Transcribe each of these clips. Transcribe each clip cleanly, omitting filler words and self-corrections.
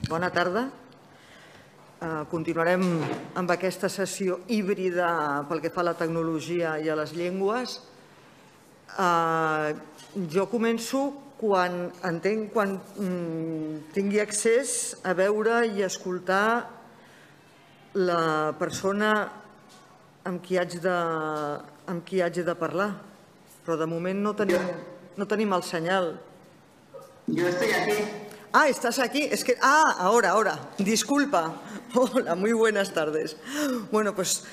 Bona tarda. Continuarem amb aquesta sessió híbrida pel que fa a la tecnologia i a les llengües. Jo començo quan tingui accés a veure i escoltar la persona amb qui haig de parlar, però de moment no tenim el senyal. Yo estoy aquí. ¿Estás aquí? Es que... ahora. Disculpa. Hola, muy buenas tardes. Bueno, pues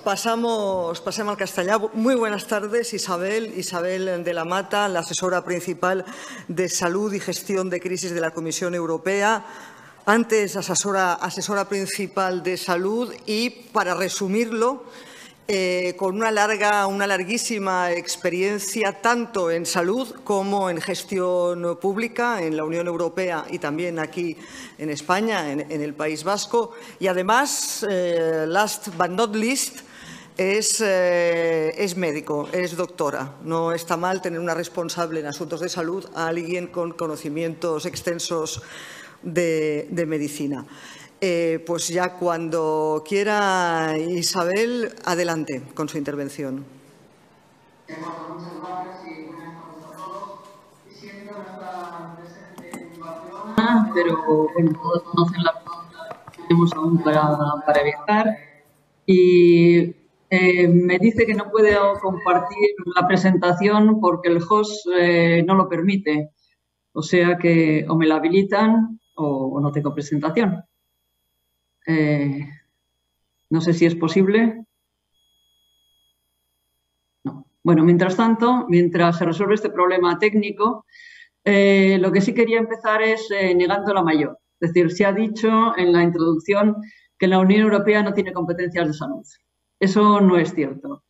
pasem al castellà. Muy buenas tardes, Isabel de la Mata, la asesora principal de Salud y Gestión de Crisis de la Comisión Europea. Antes asesora principal de Salud y, para resumirlo, con una larguísima experiencia tanto en salud como en gestión pública en la Unión Europea y también aquí en España, en el País Vasco. Y además, last but not least, es médico, es doctora. No está mal tener una responsable en asuntos de salud a alguien con conocimientos extensos de medicina. Pues ya cuando quiera, Isabel, adelante con su intervención. Muchas gracias y buenas tardes a todos. Siento no estar presente en Barcelona, pero bueno, todos conocen la que tenemos aún para viajar. Y me dice que no puedo compartir la presentación porque el host no lo permite. O sea que o me la habilitan o no tengo presentación. No sé si es posible. No. Bueno, mientras tanto, mientras se resuelve este problema técnico, lo que sí quería empezar es negando la mayor. Es decir, se ha dicho en la introducción que la Unión Europea no tiene competencias de salud. Eso no es cierto.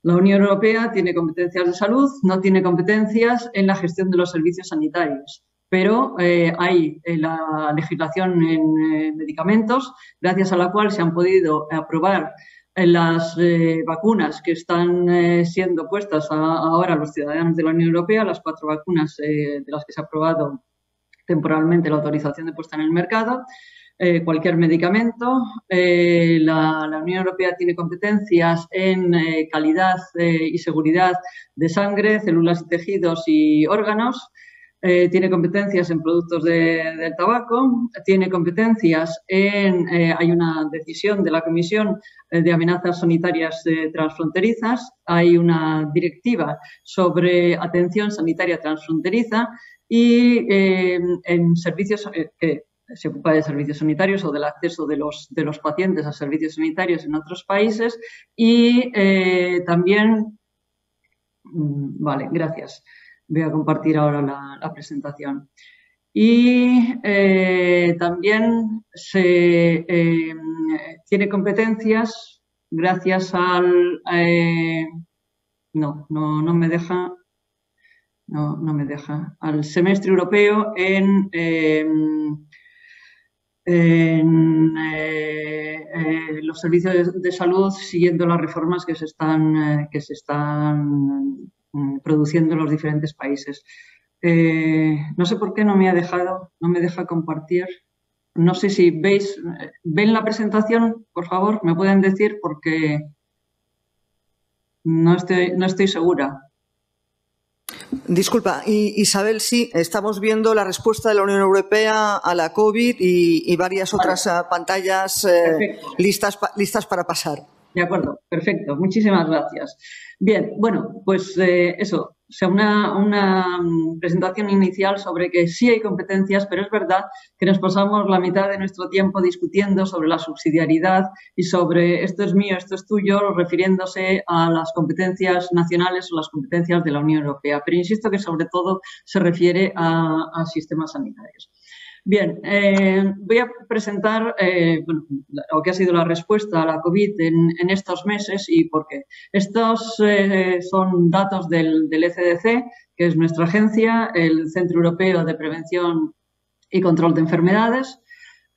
La Unión Europea tiene competencias de salud, no tiene competencias en la gestión de los servicios sanitarios. Pero hay la legislación en medicamentos, gracias a la cual se han podido aprobar las vacunas que están siendo puestas ahora a los ciudadanos de la Unión Europea, las 4 vacunas de las que se ha aprobado temporalmente la autorización de puesta en el mercado. Cualquier medicamento. La Unión Europea tiene competencias en calidad y seguridad de sangre, células y tejidos y órganos. Tiene competencias en productos del tabaco, tiene competencias en... hay una decisión de la Comisión de amenazas sanitarias transfronterizas, hay una directiva sobre atención sanitaria transfronteriza y en servicios que se ocupa de servicios sanitarios o del acceso de los pacientes a servicios sanitarios en otros países y también... Vale, gracias. Voy a compartir ahora la presentación. Y también se tiene competencias gracias al... no me deja... No me deja. Al semestre europeo en los servicios de salud, siguiendo las reformas que se están produciendo en los diferentes países. No sé por qué no me deja compartir. No sé si ven la presentación, por favor, me pueden decir porque no estoy segura. Disculpa, Isabel, sí, estamos viendo la respuesta de la Unión Europea a la COVID y varias otras pantallas listas para pasar. De acuerdo, perfecto. Muchísimas gracias. Bien, bueno, pues eso, o sea, una presentación inicial sobre que sí hay competencias, pero es verdad que nos pasamos la mitad de nuestro tiempo discutiendo sobre la subsidiariedad y sobre esto es mío, esto es tuyo, refiriéndose a las competencias nacionales o las competencias de la Unión Europea. Pero insisto que sobre todo se refiere a sistemas sanitarios. Bien, voy a presentar lo que ha sido la respuesta a la COVID en estos meses y por qué. Estos son datos del ECDC, que es nuestra agencia, el Centro Europeo de Prevención y Control de Enfermedades.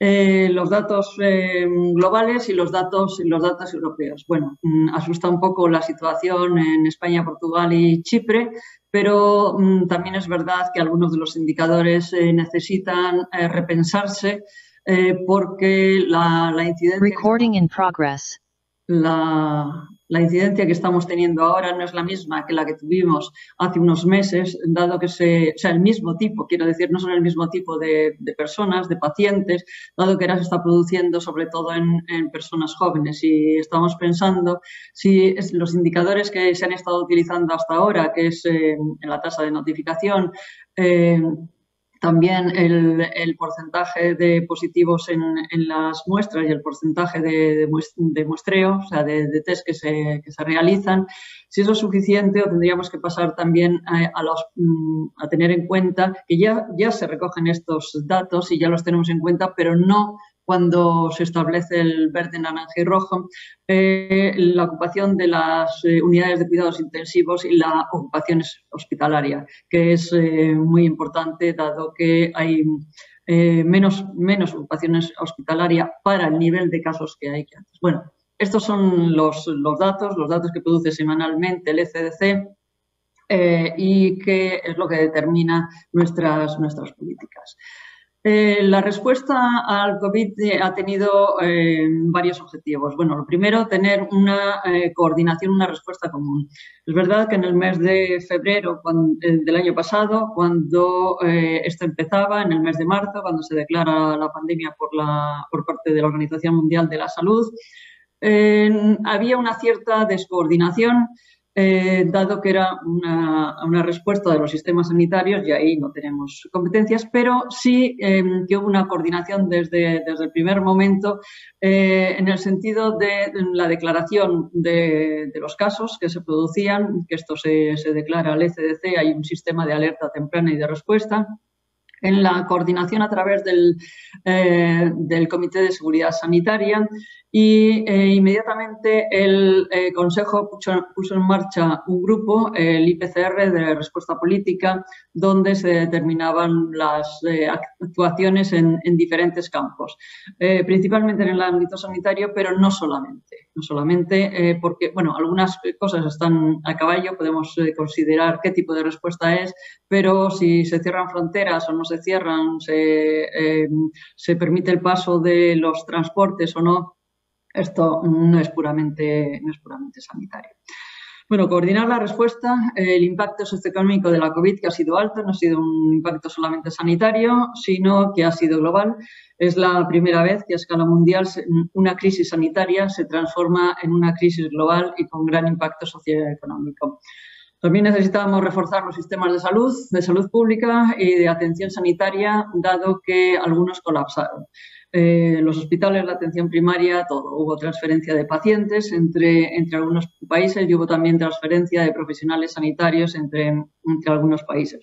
los datos globales y los datos europeos. Bueno, asusta un poco la situación en España, Portugal y Chipre, pero también es verdad que algunos de los indicadores necesitan repensarse porque la incidencia que estamos teniendo ahora no es la misma que la que tuvimos hace unos meses, dado que el mismo tipo, quiero decir, no son el mismo tipo de personas, de pacientes, dado que ahora se está produciendo sobre todo en personas jóvenes. Y estamos pensando si los indicadores que se han estado utilizando hasta ahora, que es en la tasa de notificación, también el porcentaje de positivos en las muestras y el porcentaje de muestreo, o sea, de test que se realizan, si eso es suficiente o tendríamos que pasar también a tener en cuenta que ya se recogen estos datos y ya los tenemos en cuenta, pero no cuando se establece el verde, naranja y rojo, la ocupación de las unidades de cuidados intensivos y la ocupación hospitalaria, que es muy importante dado que hay menos ocupaciones hospitalarias para el nivel de casos que hay antes. Bueno, estos son los datos que produce semanalmente el ECDC y que es lo que determina nuestras políticas. La respuesta al COVID ha tenido varios objetivos. Bueno, lo primero, tener una coordinación, una respuesta común. Es verdad que en el mes de febrero del año pasado, cuando esto empezaba, en el mes de marzo, cuando se declara la pandemia por parte de la Organización Mundial de la Salud, había una cierta descoordinación, dado que era una respuesta de los sistemas sanitarios y ahí no tenemos competencias, pero sí que hubo una coordinación desde el primer momento en el sentido de la declaración de los casos que se producían, que esto se declara al ECDC, hay un sistema de alerta temprana y de respuesta, en la coordinación a través del Comité de Seguridad Sanitaria y inmediatamente el Consejo puso en marcha un grupo, el IPCR de respuesta política, donde se determinaban las actuaciones en diferentes campos, principalmente en el ámbito sanitario, pero no solamente porque, bueno, algunas cosas están a caballo, podemos considerar qué tipo de respuesta es, pero si se cierran fronteras o no se cierran, se permite el paso de los transportes o no, esto no es puramente sanitario. Bueno, coordinar la respuesta, el impacto socioeconómico de la COVID, que ha sido alto, no ha sido un impacto solamente sanitario, sino que ha sido global. Es la primera vez que a escala mundial una crisis sanitaria se transforma en una crisis global y con gran impacto socioeconómico. También necesitábamos reforzar los sistemas de salud pública y de atención sanitaria, dado que algunos colapsaron. Los hospitales, la atención primaria, todo. Hubo transferencia de pacientes entre algunos países y hubo también transferencia de profesionales sanitarios entre algunos países.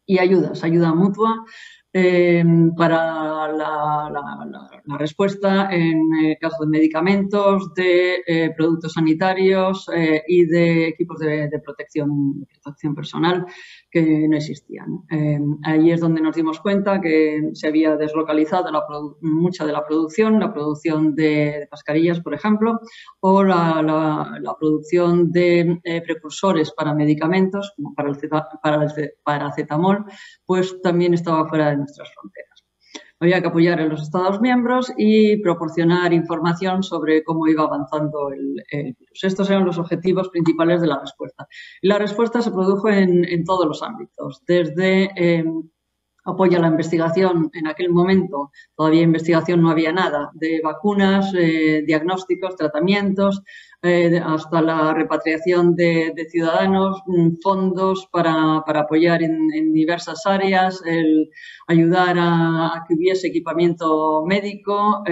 Y ayuda mutua para la respuesta en caso de medicamentos, de productos sanitarios y de equipos de protección personal que no existían. Ahí es donde nos dimos cuenta que se había deslocalizado mucha de la producción de mascarillas, por ejemplo, o la producción de precursores para medicamentos, como para el paracetamol, pues también estaba fuera de nuestras fronteras. Había que apoyar a los Estados miembros y proporcionar información sobre cómo iba avanzando el virus. Estos eran los objetivos principales de la respuesta. Y la respuesta se produjo en todos los ámbitos, desde apoyo a la investigación. En aquel momento todavía investigación no había nada, de vacunas, diagnósticos, tratamientos, hasta la repatriación de ciudadanos, fondos para apoyar en diversas áreas, el ayudar a que hubiese equipamiento médico,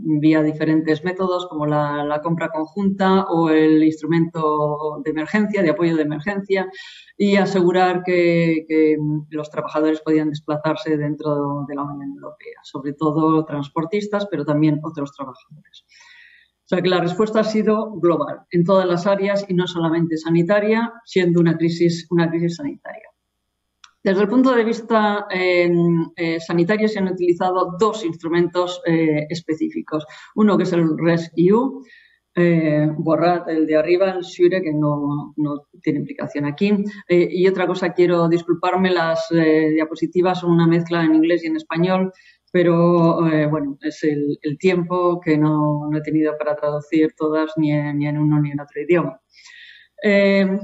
vía diferentes métodos como la compra conjunta o el instrumento de emergencia, de apoyo de emergencia, y asegurar que los trabajadores podían desplazarse dentro de la Unión Europea, sobre todo transportistas, pero también otros trabajadores. O sea que la respuesta ha sido global en todas las áreas y no solamente sanitaria, siendo una crisis sanitaria. Desde el punto de vista sanitario se han utilizado dos instrumentos específicos. Uno que es el RescEU, borrad el de arriba, el SURE, que no tiene implicación aquí. Y otra cosa, quiero disculparme, las diapositivas son una mezcla en inglés y en español, pero bueno, es el tiempo que no he tenido para traducir todas ni en uno ni en otro idioma.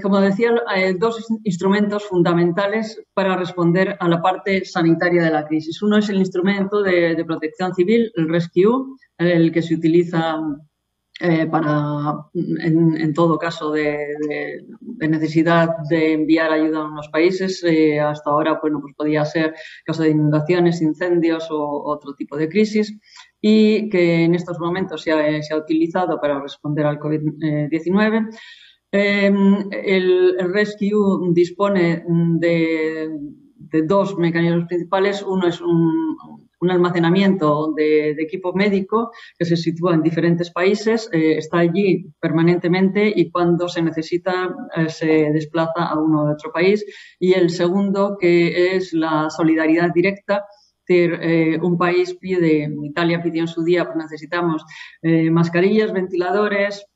Como decía, dos instrumentos fundamentales para responder a la parte sanitaria de la crisis. Uno es el instrumento de protección civil, el RescEU, el que se utiliza en todo caso de necesidad de enviar ayuda a unos países. Hasta ahora, bueno, pues podía ser caso de inundaciones, incendios o otro tipo de crisis, y que en estos momentos se ha utilizado para responder al COVID-19. El RescEU dispone de dos mecanismos principales. Uno es un almacenamiento de equipo médico que se sitúa en diferentes países, está allí permanentemente y cuando se necesita se desplaza a uno u otro país. Y el segundo, que es la solidaridad directa. Es decir, un país pide, Italia pidió en su día, pues necesitamos mascarillas, ventiladores,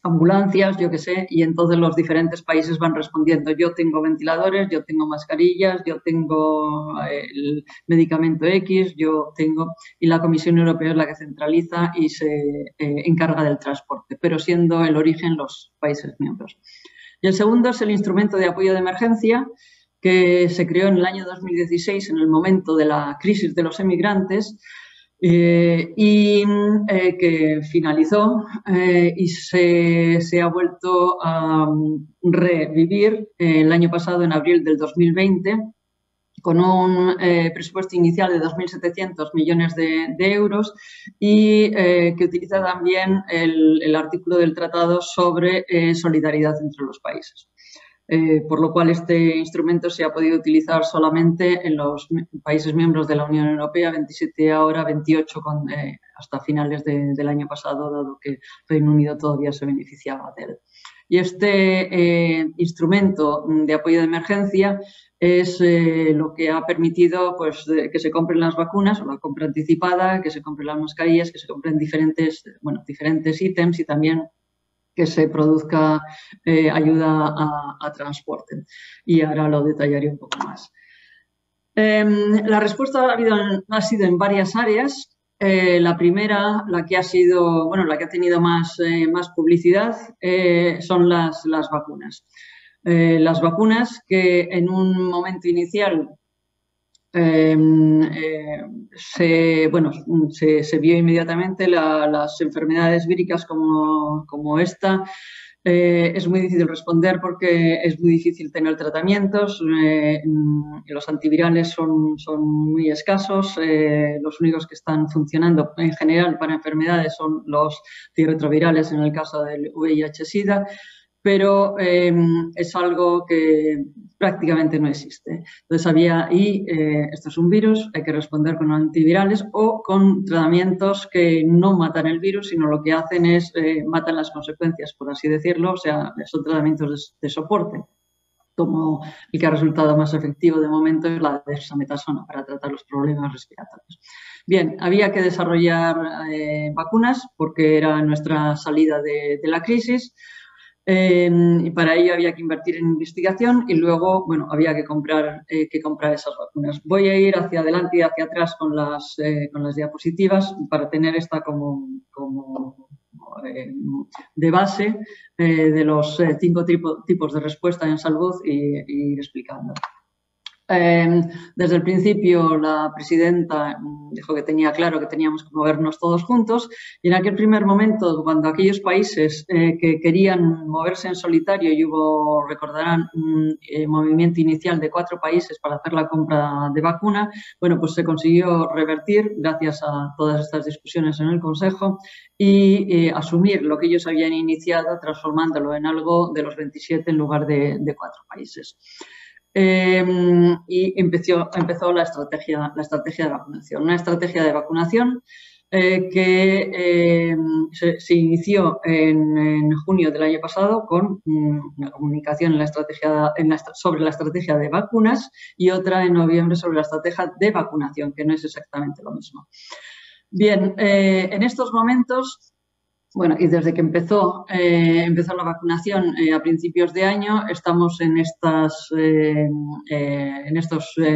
ambulancias, yo qué sé, y entonces los diferentes países van respondiendo. Yo tengo ventiladores, yo tengo mascarillas, yo tengo el medicamento X, yo tengo... Y la Comisión Europea es la que centraliza y se encarga del transporte, pero siendo el origen los países miembros. Y el segundo es el instrumento de apoyo de emergencia, que se creó en el año 2016, en el momento de la crisis de los emigrantes, y que finalizó y se ha vuelto a revivir el año pasado, en abril del 2020, con un presupuesto inicial de 2.700 millones de euros y que utiliza también el artículo del tratado sobre solidaridad entre los países. Por lo cual este instrumento se ha podido utilizar solamente en los países miembros de la Unión Europea, 27 ahora, 28 hasta finales del año pasado, dado que Reino Unido todavía se beneficiaba de él. Y este instrumento de apoyo de emergencia es lo que ha permitido pues, que se compren las vacunas, o la compra anticipada, que se compren las mascarillas, que se compren diferentes ítems y también que se produzca ayuda a transporte. Y ahora lo detallaré un poco más. La respuesta ha sido en varias áreas. La primera, la que ha tenido más publicidad, son las vacunas. Las vacunas que en un momento inicial se vio inmediatamente las enfermedades víricas como esta. Es muy difícil responder porque es muy difícil tener tratamientos. Los antivirales son muy escasos. Los únicos que están funcionando en general para enfermedades son los antirretrovirales en el caso del VIH-Sida, pero es algo que prácticamente no existe. Entonces esto es un virus, hay que responder con antivirales o con tratamientos que no matan el virus, sino lo que hacen es matan las consecuencias, por así decirlo, o sea, son tratamientos de soporte, como el que ha resultado más efectivo de momento es la dexametasona para tratar los problemas respiratorios. Bien, había que desarrollar vacunas porque era nuestra salida de la crisis. Y para ello había que invertir en investigación y luego, bueno, había que comprar esas vacunas. Voy a ir hacia adelante y hacia atrás con las diapositivas para tener esta como de base de los 5 tipos de respuesta en salud y ir explicando. Desde el principio la presidenta dijo que tenía claro que teníamos que movernos todos juntos y en aquel primer momento, cuando aquellos países que querían moverse en solitario y recordarán, un movimiento inicial de 4 países para hacer la compra de vacuna, bueno, pues se consiguió revertir gracias a todas estas discusiones en el Consejo y asumir lo que ellos habían iniciado, transformándolo en algo de los 27 en lugar de 4 países. Y empezó la estrategia de vacunación. Una estrategia de vacunación que se inició en junio del año pasado con una comunicación sobre la estrategia de vacunas y otra en noviembre sobre la estrategia de vacunación, que no es exactamente lo mismo. Bien, en estos momentos, bueno, y desde que empezó la vacunación a principios de año, estamos en estos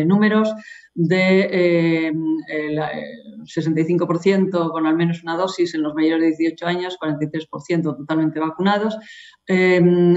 números de 65% con al menos una dosis en los mayores de 18 años, 43% totalmente vacunados.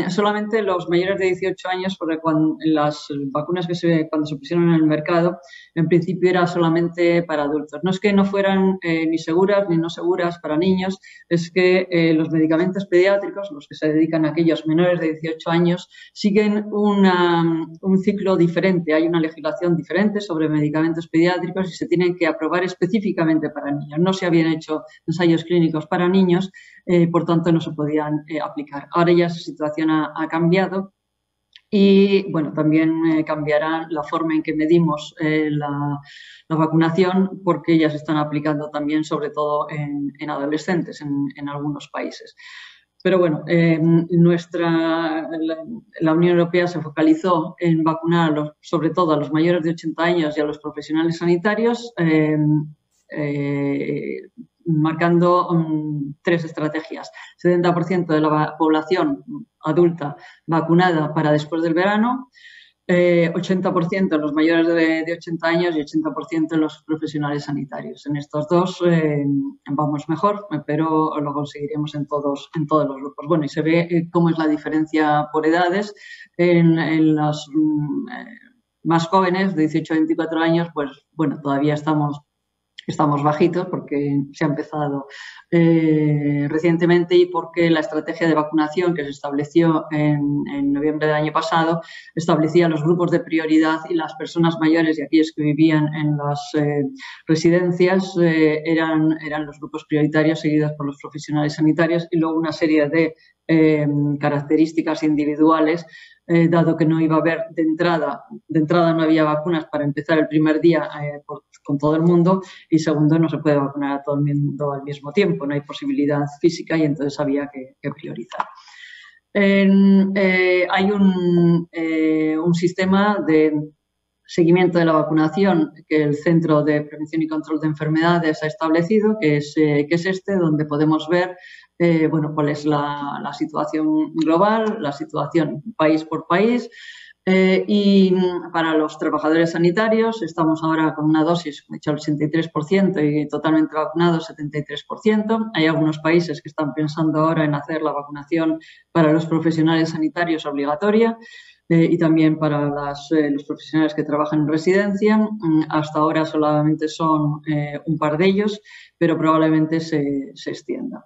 Solamente los mayores de 18 años, porque las vacunas cuando se pusieron en el mercado, en principio era solamente para adultos. No es que no fueran ni seguras ni no seguras para niños, es que los medicamentos pediátricos, los que se dedican a aquellos menores de 18 años, siguen un ciclo diferente. Hay una legislación diferente sobre medicamentos pediátricos y se tienen que aprobar específicamente para niños. No se habían hecho ensayos clínicos para niños, por tanto no se podían aplicar. Ahora ya esa situación ha cambiado. Y, bueno, también cambiará la forma en que medimos la vacunación, porque ya se están aplicando también, sobre todo en adolescentes, en algunos países. Pero, bueno, la Unión Europea se focalizó en vacunar sobre todo a los mayores de 80 años y a los profesionales sanitarios, marcando 3 estrategias. 70% de la población adulta vacunada para después del verano, 80% en los mayores de 80 años y 80% en los profesionales sanitarios. En estos dos vamos mejor, pero lo conseguiremos en todos los grupos. Bueno, y se ve cómo es la diferencia por edades. En los más jóvenes, de 18 a 24 años, pues bueno, todavía estamos bajitos porque se ha empezado recientemente y porque la estrategia de vacunación que se estableció en noviembre del año pasado establecía los grupos de prioridad y las personas mayores y aquellos que vivían en las residencias eran los grupos prioritarios seguidos por los profesionales sanitarios y luego una serie de características individuales, dado que no iba a haber de entrada no había vacunas para empezar el primer día con todo el mundo y segundo no se puede vacunar a todo el mundo al mismo tiempo, no hay posibilidad física y entonces había que priorizar. Hay un sistema de seguimiento de la vacunación que el Centro de Prevención y Control de Enfermedades ha establecido, que es donde podemos ver bueno, cuál es la situación global, la situación país por país. Y para los trabajadores sanitarios estamos ahora con una dosis, como he dicho, al 83% y totalmente vacunados 73%. Hay algunos países que están pensando ahora en hacer la vacunación para los profesionales sanitarios obligatoria y también para los profesionales que trabajan en residencia. Hasta ahora solamente son un par de ellos, pero probablemente se extienda.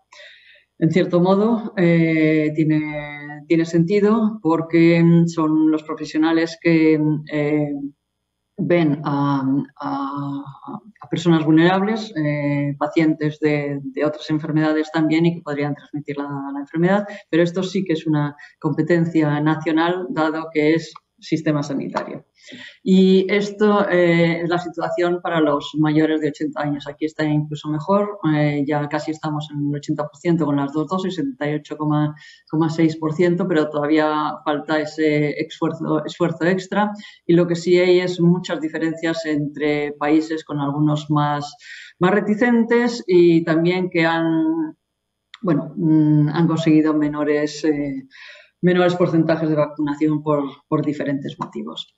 En cierto modo, tiene sentido porque son los profesionales que ven a personas vulnerables, pacientes de otras enfermedades también y que podrían transmitir la enfermedad, pero esto sí que es una competencia nacional, dado que es sistema sanitario. Y esto es la situación para los mayores de 80 años. Aquí está incluso mejor, ya casi estamos en el 80% con las 2 dosis, 78,6%, pero todavía falta ese esfuerzo extra. Y lo que sí hay es muchas diferencias entre países, con algunos más reticentes y también que han conseguido menores porcentajes de vacunación por diferentes motivos.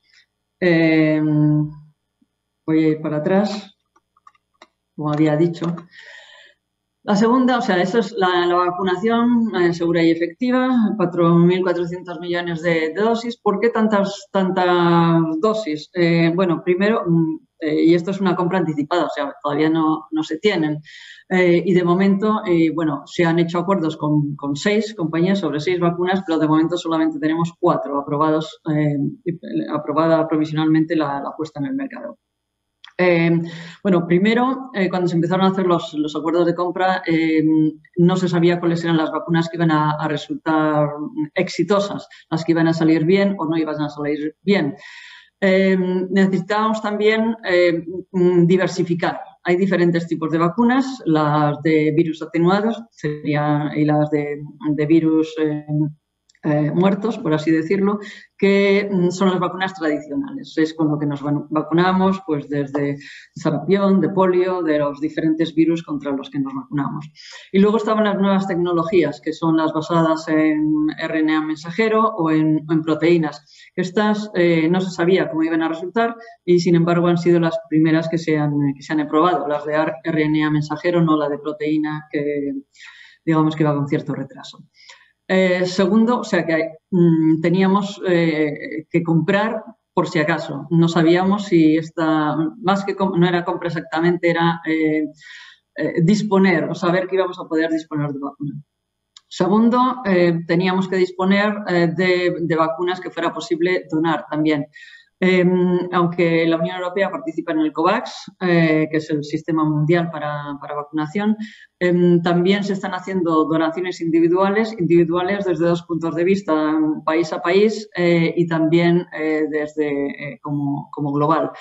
Voy a ir para atrás, como había dicho. La segunda, o sea, eso es la vacunación segura y efectiva, 4.400 millones de dosis. ¿Por qué tantas dosis? Bueno, primero, y esto es una compra anticipada, o sea, todavía no se tienen. Y de momento, bueno, se han hecho acuerdos con 6 compañías sobre 6 vacunas, pero de momento solamente tenemos 4 aprobados, aprobada provisionalmente la puesta en el mercado. Bueno, primero, cuando se empezaron a hacer los acuerdos de compra, no se sabía cuáles eran las vacunas que iban a resultar exitosas, las que iban a salir bien o no iban a salir bien. Necesitábamos también diversificar hay diferentes tipos de vacunas, las de virus atenuados y las de virus muertos, por así decirlo, que son las vacunas tradicionales. Es con lo que nos vacunamos, pues desde sarampión, de polio, de los diferentes virus contra los que nos vacunamos. Y luego estaban las nuevas tecnologías, que son las basadas en RNA mensajero o en proteínas. Estas no se sabía cómo iban a resultar y, sin embargo, han sido las primeras que se han probado. Las de RNA mensajero, no la de proteína, que digamos que va con cierto retraso. Segundo, o sea que teníamos que comprar por si acaso. No sabíamos si más que no era compra exactamente, era disponer o saber que íbamos a poder disponer de vacuna. Segundo, teníamos que disponer de vacunas que fuera posible donar también. Aunque la Unión Europea participa en el COVAX, que es el sistema mundial para vacunación, también se están haciendo donaciones individuales desde dos puntos de vista, país a país y también desde como global.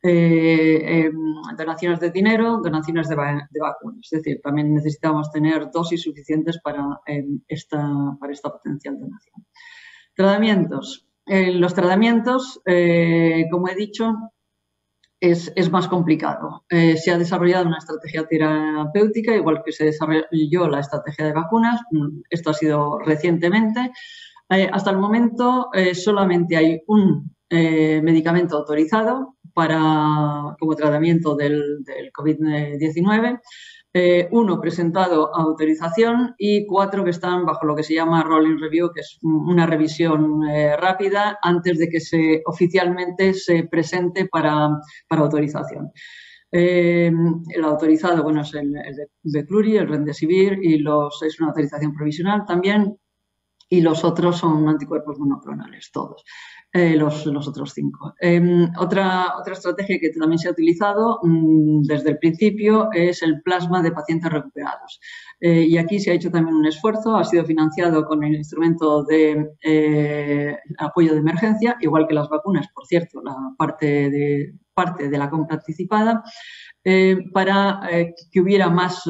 Donaciones de dinero, donaciones de vacunas. Es decir, también necesitamos tener dosis suficientes para esta potencial donación. Tratamientos. Los tratamientos, como he dicho, es más complicado. Se ha desarrollado una estrategia terapéutica, igual que se desarrolló la estrategia de vacunas. Esto ha sido recientemente. Hasta el momento solamente hay un medicamento autorizado como tratamiento del COVID-19. Uno presentado a autorización y 4 que están bajo lo que se llama Rolling Review, que es una revisión rápida antes de que oficialmente se presente para autorización. El autorizado, bueno, es el Veklury, el Remdesivir, y es una autorización provisional también, y los otros son anticuerpos monoclonales, todos. Los otros 5. Otra estrategia que también se ha utilizado desde el principio es el plasma de pacientes recuperados. Y aquí se ha hecho también un esfuerzo, ha sido financiado con el instrumento de apoyo de emergencia, igual que las vacunas, por cierto, la parte de la compra anticipada, para que hubiera más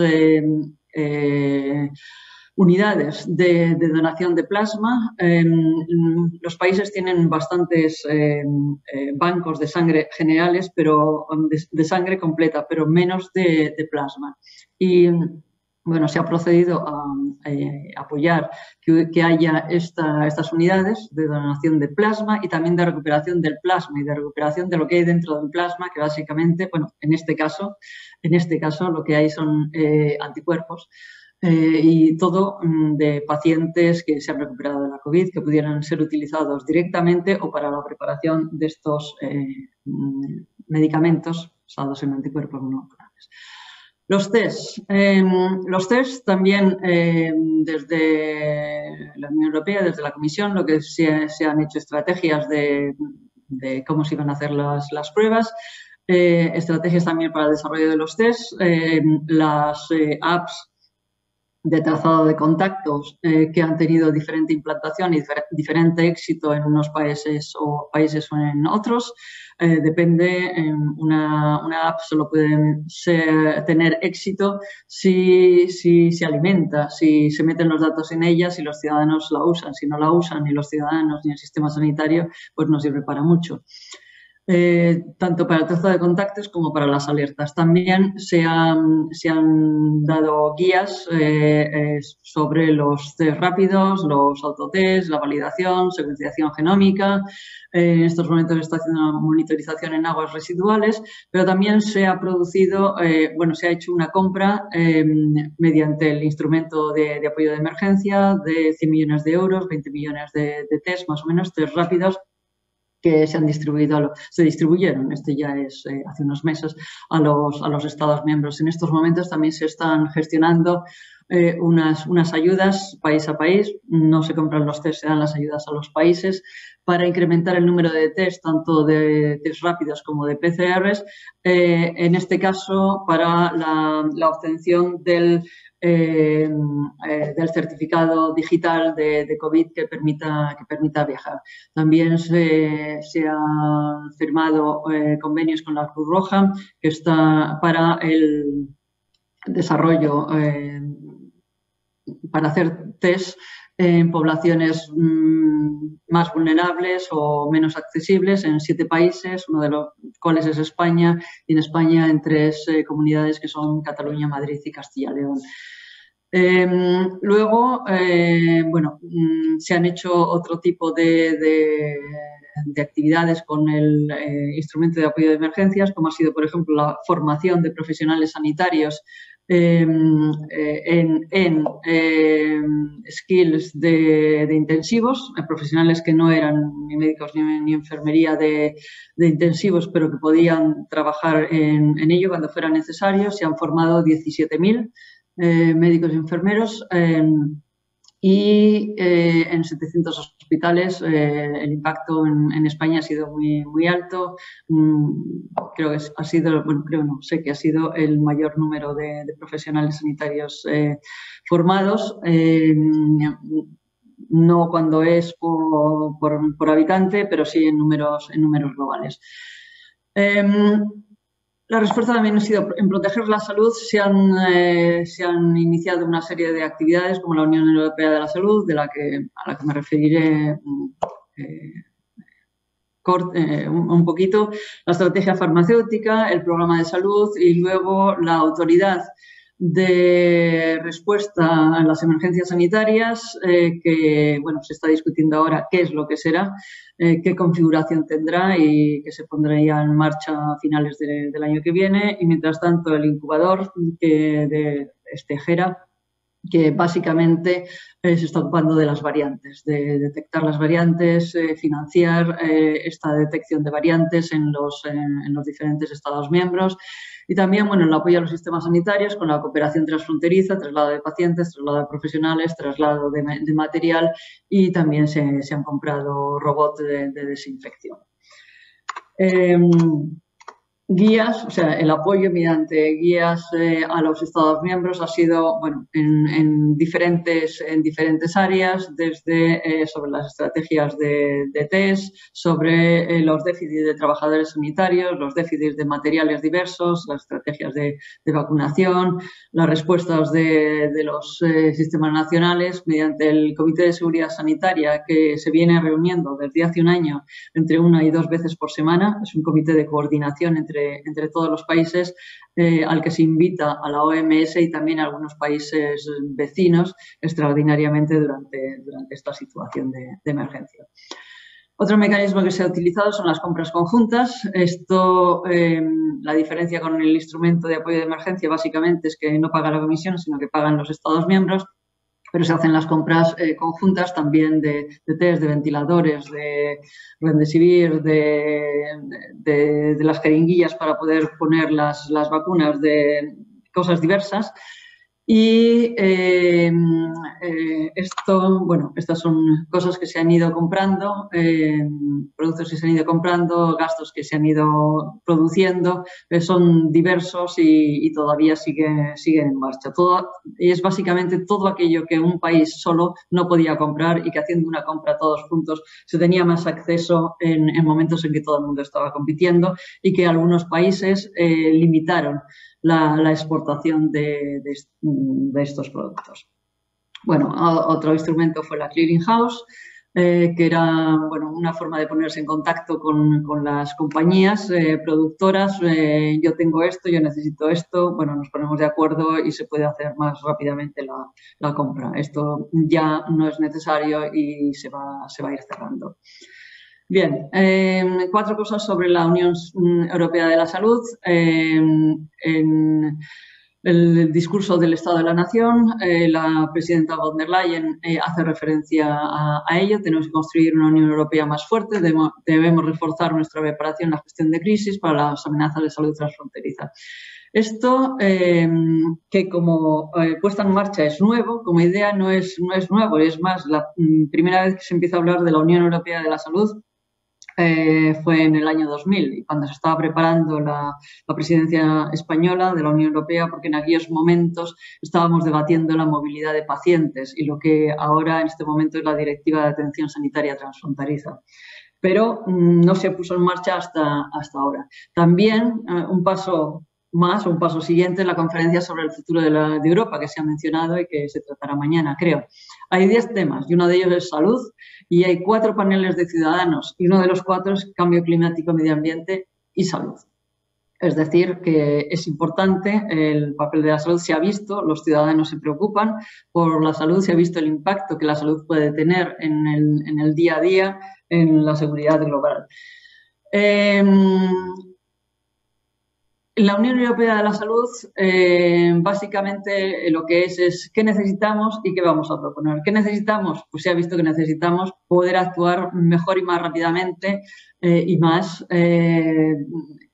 unidades de donación de plasma. Los países tienen bastantes bancos de sangre generales, pero de sangre completa, pero menos de plasma. Y bueno, se ha procedido a apoyar que haya estas unidades de donación de plasma y también de recuperación del plasma y de recuperación de lo que hay dentro del plasma, que básicamente, bueno, en este caso lo que hay son anticuerpos. Y todo de pacientes que se han recuperado de la COVID, que pudieran ser utilizados directamente o para la preparación de estos medicamentos basados en anticuerpos monoclonales. Los test también desde la Unión Europea, desde la Comisión, lo que se han hecho estrategias de cómo se iban a hacer las pruebas. Estrategias también para el desarrollo de los tests, las apps de trazado de contactos que han tenido diferente implantación y diferente éxito en unos países o en otros. Depende, una app solo puede tener éxito si se alimenta, si se meten los datos en ella, si los ciudadanos la usan. Si no la usan ni los ciudadanos ni el sistema sanitario, pues no sirve para mucho. Tanto para el trazado de contactos como para las alertas. También se han dado guías sobre los test rápidos, los autotest, la validación, secuenciación genómica. En estos momentos se está haciendo una monitorización en aguas residuales, pero también se ha producido, se ha hecho una compra mediante el instrumento de apoyo de emergencia de 100 millones de euros, 20 millones de test, más o menos, test rápidos, que se distribuyeron, este ya es hace unos meses, a los Estados miembros. En estos momentos también se están gestionando unas ayudas país a país. No se compran los test, se dan las ayudas a los países para incrementar el número de test, tanto de test rápidos como de PCRs, en este caso para la obtención del certificado digital de COVID que permita viajar. También se han firmado convenios con la Cruz Roja, que está para el desarrollo, para hacer test en poblaciones más vulnerables o menos accesibles en 7 países, uno de los cuales es España, y en España en 3 comunidades que son Cataluña, Madrid y Castilla y León. Luego, bueno, se han hecho otro tipo de actividades con el instrumento de apoyo de emergencias, como ha sido, por ejemplo, la formación de profesionales sanitarios en skills de intensivos, profesionales que no eran ni médicos ni enfermería de intensivos, pero que podían trabajar en ello cuando fuera necesario. Se han formado 17.000 médicos y enfermeros y en 700 hospitales. El impacto en España ha sido muy alto. Creo que ha sido, bueno, creo no, sé que ha sido el mayor número de profesionales sanitarios formados. No cuando es por habitante, pero sí en números globales. La respuesta también ha sido en proteger la salud. Se han iniciado una serie de actividades como la Unión Europea de la Salud, a la que me referiré un poquito, la estrategia farmacéutica, el programa de salud y luego la autoridad de respuesta a las emergencias sanitarias, que bueno, se está discutiendo ahora qué es lo que será, qué configuración tendrá y que se pondrá ya en marcha a finales del año que viene. Y mientras tanto el incubador de HERA, que básicamente se está ocupando de las variantes, de detectar las variantes, financiar esta detección de variantes en los diferentes Estados miembros. Y también, bueno, el apoyo a los sistemas sanitarios con la cooperación transfronteriza, traslado de pacientes, traslado de profesionales, traslado de material, y también se han comprado robots de desinfección. Guías, o sea, el apoyo mediante guías a los Estados miembros ha sido, bueno, en diferentes áreas, desde sobre las estrategias de test, sobre los déficits de trabajadores sanitarios, los déficits de materiales diversos, las estrategias de vacunación, las respuestas de los sistemas nacionales mediante el Comité de Seguridad Sanitaria, que se viene reuniendo desde hace un año entre 1 y 2 veces por semana. Es un comité de coordinación entre todos los países, al que se invita a la OMS y también a algunos países vecinos extraordinariamente durante esta situación de emergencia. Otro mecanismo que se ha utilizado son las compras conjuntas. Esto, la diferencia con el instrumento de apoyo de emergencia básicamente es que no paga la Comisión, sino que pagan los Estados miembros, pero se hacen las compras conjuntas también de test, de ventiladores, de Remdesivir, de las jeringuillas para poder poner las vacunas, de cosas diversas. Y estas son cosas que se han ido comprando, productos que se han ido comprando, gastos que se han ido produciendo, son diversos y todavía siguen en marcha. Y es básicamente todo aquello que un país solo no podía comprar y que haciendo una compra todos juntos se tenía más acceso en momentos en que todo el mundo estaba compitiendo y que algunos países limitaron la exportación de estos productos. Bueno, otro instrumento fue la Clearing House, que era, bueno, una forma de ponerse en contacto con las compañías productoras. Yo tengo esto, yo necesito esto, bueno, nos ponemos de acuerdo y se puede hacer más rápidamente la compra. Esto ya no es necesario y se va a ir cerrando. Bien, 4 cosas sobre la Unión Europea de la Salud. el discurso del Estado de la Nación. La presidenta von der Leyen hace referencia a ello. Tenemos que construir una Unión Europea más fuerte. Debemos reforzar nuestra preparación en la gestión de crisis para las amenazas de salud transfronteriza. Esto, que como puesta en marcha es nuevo, como idea no es nuevo, es más, la primera vez que se empieza a hablar de la Unión Europea de la Salud fue en el año 2000, y cuando se estaba preparando la presidencia española de la Unión Europea, porque en aquellos momentos estábamos debatiendo la movilidad de pacientes y lo que ahora en este momento es la Directiva de Atención Sanitaria Transfronteriza. Pero no se puso en marcha hasta ahora. También un paso siguiente, la conferencia sobre el futuro de Europa, que se ha mencionado y que se tratará mañana, creo. Hay 10 temas y uno de ellos es salud, y hay 4 paneles de ciudadanos y uno de los 4 es cambio climático, medio ambiente y salud. Es decir, que es importante el papel de la salud. Se ha visto, los ciudadanos se preocupan por la salud, se ha visto el impacto que la salud puede tener en el día a día, en la seguridad global. La Unión Europea de la Salud, básicamente lo que es qué necesitamos y qué vamos a proponer. ¿Qué necesitamos? Pues se ha visto que necesitamos poder actuar mejor y más rápidamente y más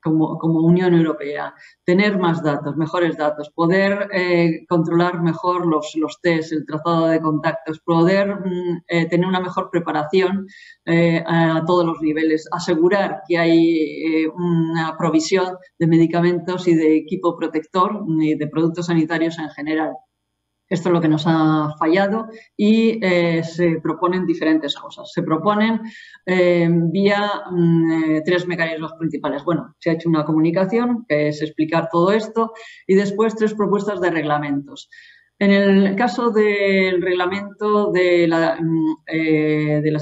como Unión Europea. Tener más datos, mejores datos, poder controlar mejor los test, el trazado de contactos, poder tener una mejor preparación a todos los niveles, asegurar que hay una provisión de medicamentos y de equipo protector y de productos sanitarios en general. Esto es lo que nos ha fallado y se proponen diferentes cosas. Se proponen vía 3 mecanismos principales. Bueno, se ha hecho una comunicación, que es explicar todo esto, y después 3 propuestas de reglamentos. En el caso del reglamento de las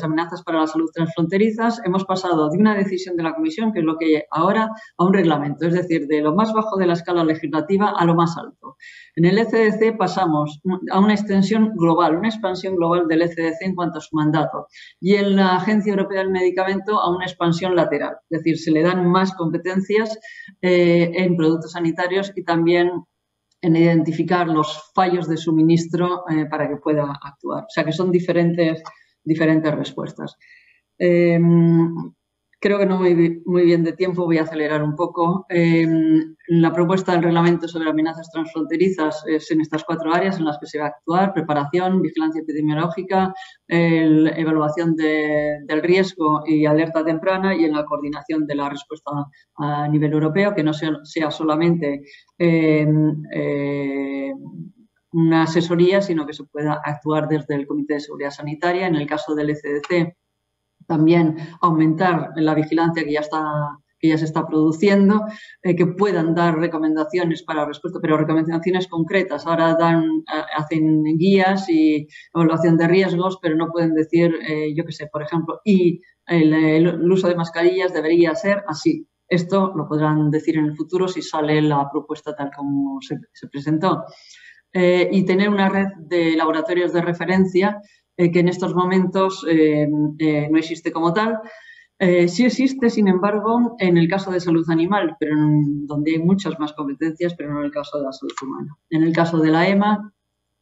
amenazas para la salud transfronterizas, hemos pasado de una decisión de la Comisión, que es lo que hay ahora, a un reglamento, es decir, de lo más bajo de la escala legislativa a lo más alto. En el ECDC pasamos a una extensión global, una expansión global del ECDC en cuanto a su mandato, y en la Agencia Europea del Medicamento a una expansión lateral, es decir, se le dan más competencias en productos sanitarios y también en identificar los fallos de suministro para que pueda actuar. O sea, que son diferentes respuestas. Creo que no voy muy bien de tiempo, voy a acelerar un poco. La propuesta del reglamento sobre amenazas transfronterizas es en estas 4 áreas en las que se va a actuar: preparación, vigilancia epidemiológica, evaluación del riesgo y alerta temprana, y en la coordinación de la respuesta a nivel europeo, que no sea solamente una asesoría, sino que se pueda actuar desde el Comité de Seguridad Sanitaria. En el caso del ECDC, también aumentar la vigilancia que ya se está produciendo, que puedan dar recomendaciones para respuesta, pero recomendaciones concretas. Ahora hacen guías y evaluación de riesgos, pero no pueden decir, yo qué sé, por ejemplo, el uso de mascarillas debería ser así. Esto lo podrán decir en el futuro si sale la propuesta tal como se presentó. Y tener una red de laboratorios de referencia que en estos momentos no existe como tal. Sí existe, sin embargo, en el caso de salud animal, pero donde hay muchas más competencias, pero no en el caso de la salud humana. En el caso de la EMA,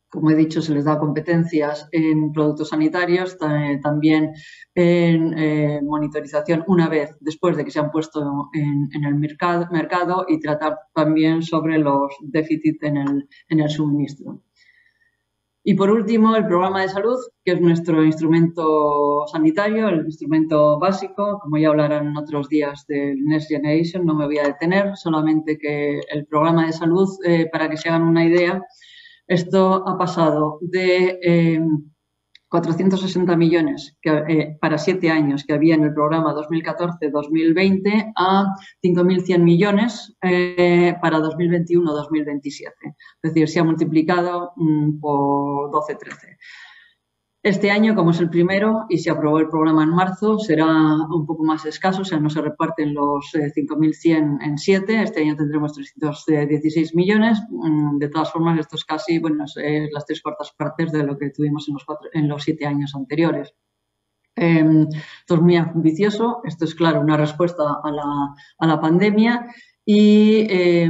como he dicho, se les da competencias en productos sanitarios, también en monitorización una vez después de que se han puesto en el mercado, y tratar también sobre los déficits en el suministro. Y por último, el programa de salud, que es nuestro instrumento sanitario, el instrumento básico. Como ya hablarán otros días del Next Generation, no me voy a detener, solamente que el programa de salud, para que se hagan una idea, esto ha pasado de 460 millones para 7 años que había en el programa 2014-2020 a 5.100 millones para 2021-2027. Es decir, se ha multiplicado por 12-13. Este año, como es el primero y se aprobó el programa en marzo, será un poco más escaso, o sea, no se reparten los 5.100 en 7. Este año tendremos 316 millones. De todas formas, esto es casi, bueno, las 3/4 partes de lo que tuvimos en los 7 años anteriores. Esto es muy ambicioso. Esto es, claro, una respuesta a la pandemia. y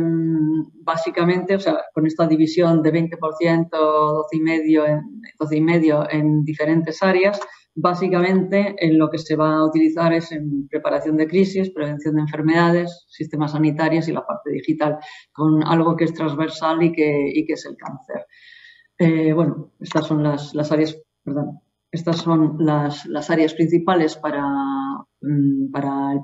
básicamente, o sea, con esta división de 20%, 12,5% en diferentes áreas, básicamente en lo que se va a utilizar es en preparación de crisis, prevención de enfermedades, sistemas sanitarios y la parte digital, con algo que es transversal y que es el cáncer. Bueno, estas son las áreas, perdón. Estas son las áreas principales para el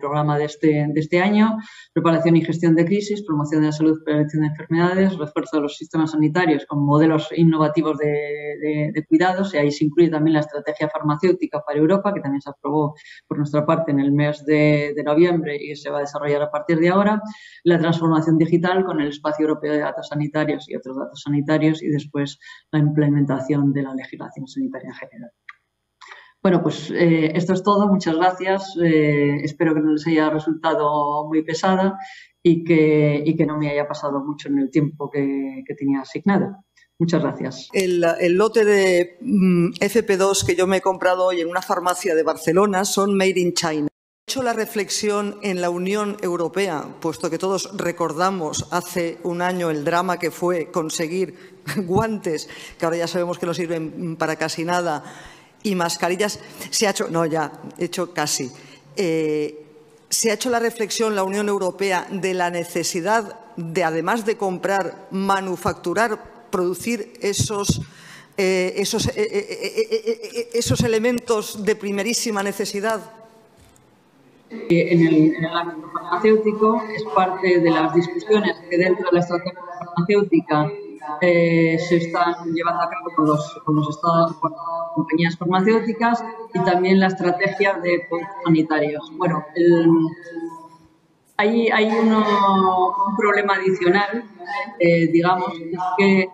programa de este año: preparación y gestión de crisis, promoción de la salud, prevención de enfermedades, refuerzo de los sistemas sanitarios con modelos innovativos de cuidados, y ahí se incluye también la estrategia farmacéutica para Europa, que también se aprobó por nuestra parte en el mes de noviembre y se va a desarrollar a partir de ahora, la transformación digital con el espacio europeo de datos sanitarios y otros datos sanitarios, y después la implementación de la legislación sanitaria en general. Bueno, pues esto es todo. Muchas gracias. Espero que no les haya resultado muy pesada y que no me haya pasado mucho en el tiempo que tenía asignado. Muchas gracias. El lote de FP2 que yo me he comprado hoy en una farmacia de Barcelona son Made in China. He hecho la reflexión en la Unión Europea, puesto que todos recordamos hace un año el drama que fue conseguir guantes, que ahora ya sabemos que no sirven para casi nada, y mascarillas. Se ha hecho, no, ya, he hecho casi. Se ha hecho la reflexión la Unión Europea de la necesidad de, además de comprar, manufacturar, producir esos elementos de primerísima necesidad. En el ámbito farmacéutico es parte de las discusiones que dentro de la estrategia farmacéutica se están llevando a cabo con los estados, con las compañías farmacéuticas, y también la estrategia de productos sanitarios. Bueno, hay un problema adicional, digamos, es que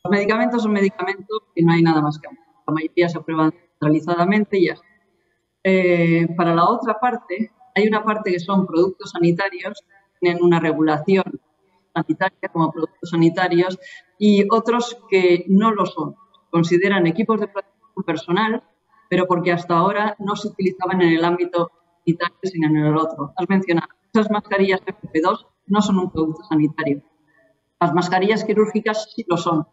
los medicamentos son medicamentos y no hay nada más que la mayoría se aprueban centralizadamente y ya. Para la otra parte, hay una parte que son productos sanitarios, tienen una regulación sanitaria como productos sanitarios, y otros que no lo son. Consideran equipos de protección personal, pero porque hasta ahora no se utilizaban en el ámbito sanitario, sino en el otro. Has mencionado, esas mascarillas FP2 no son un producto sanitario. Las mascarillas quirúrgicas sí lo son,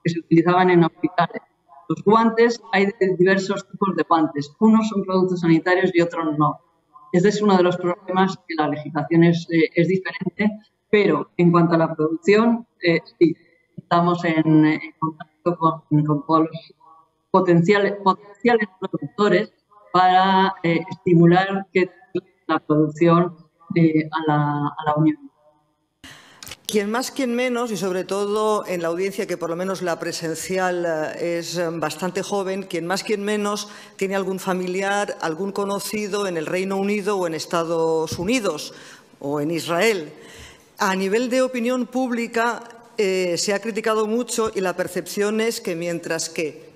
que se utilizaban en hospitales. Los guantes, hay diversos tipos de guantes. Unos son productos sanitarios y otros no. Este es uno de los problemas, que la legislación es diferente, pero en cuanto a la producción, sí, estamos en contacto con todos los potenciales productores para estimular que la producción a la Unión. Quien más, quien menos, y sobre todo en la audiencia, que por lo menos la presencial es bastante joven, quien más, quien menos tiene algún familiar, algún conocido en el Reino Unido o en Estados Unidos o en Israel. A nivel de opinión pública se ha criticado mucho, y la percepción es que mientras que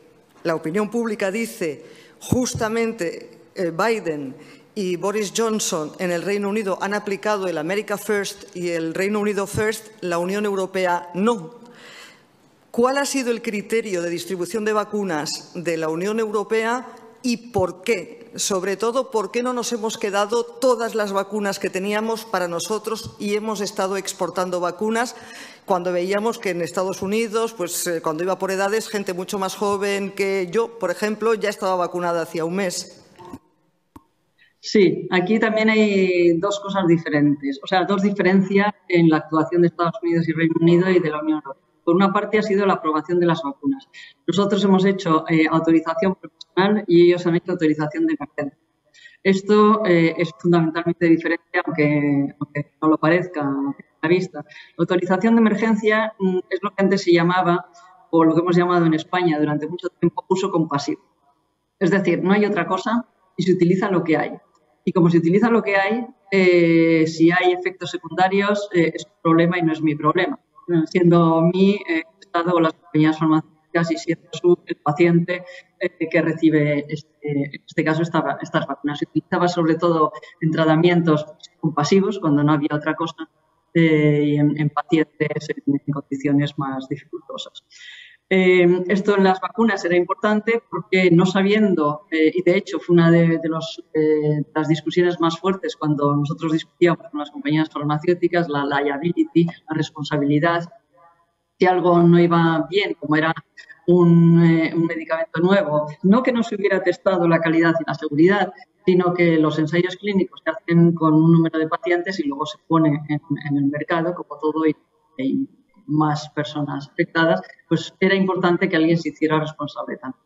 la opinión pública dice justamente Biden y Boris Johnson en el Reino Unido han aplicado el America First y el Reino Unido First, la Unión Europea no. ¿Cuál ha sido el criterio de distribución de vacunas de la Unión Europea y por qué? Sobre todo, ¿por qué no nos hemos quedado todas las vacunas que teníamos para nosotros y hemos estado exportando vacunas cuando veíamos que en Estados Unidos, pues cuando iba por edades, gente mucho más joven que yo, por ejemplo, ya estaba vacunada hacía un mes? Sí, aquí también hay dos cosas diferentes, o sea, dos diferencias en la actuación de Estados Unidos y Reino Unido y de la Unión Europea. Por una parte ha sido la aprobación de las vacunas. Nosotros hemos hecho autorización profesional y ellos han hecho autorización de emergencia. Esto es fundamentalmente diferente, aunque no lo parezca a la vista. La autorización de emergencia es lo que antes se llamaba, o lo que hemos llamado en España durante mucho tiempo, uso compasivo. Es decir, no hay otra cosa y se utiliza lo que hay. Y como se utiliza lo que hay, si hay efectos secundarios, es un problema y no es mi problema. Siendo mi Estado o las compañías farmacéuticas y siendo el paciente que recibe, en este caso, estas vacunas. Se utilizaba sobre todo en tratamientos compasivos, cuando no había otra cosa, y en pacientes en condiciones más dificultosas. Esto en las vacunas era importante porque no sabiendo, y de hecho fue una de las discusiones más fuertes cuando nosotros discutíamos con las compañías farmacéuticas, la liability, la responsabilidad, si algo no iba bien, como era un medicamento nuevo, no que no se hubiera testado la calidad y la seguridad, sino que los ensayos clínicos se hacen con un número de pacientes y luego se pone en el mercado, como todo, y hay más personas afectadas, pues era importante que alguien se hiciera responsable también.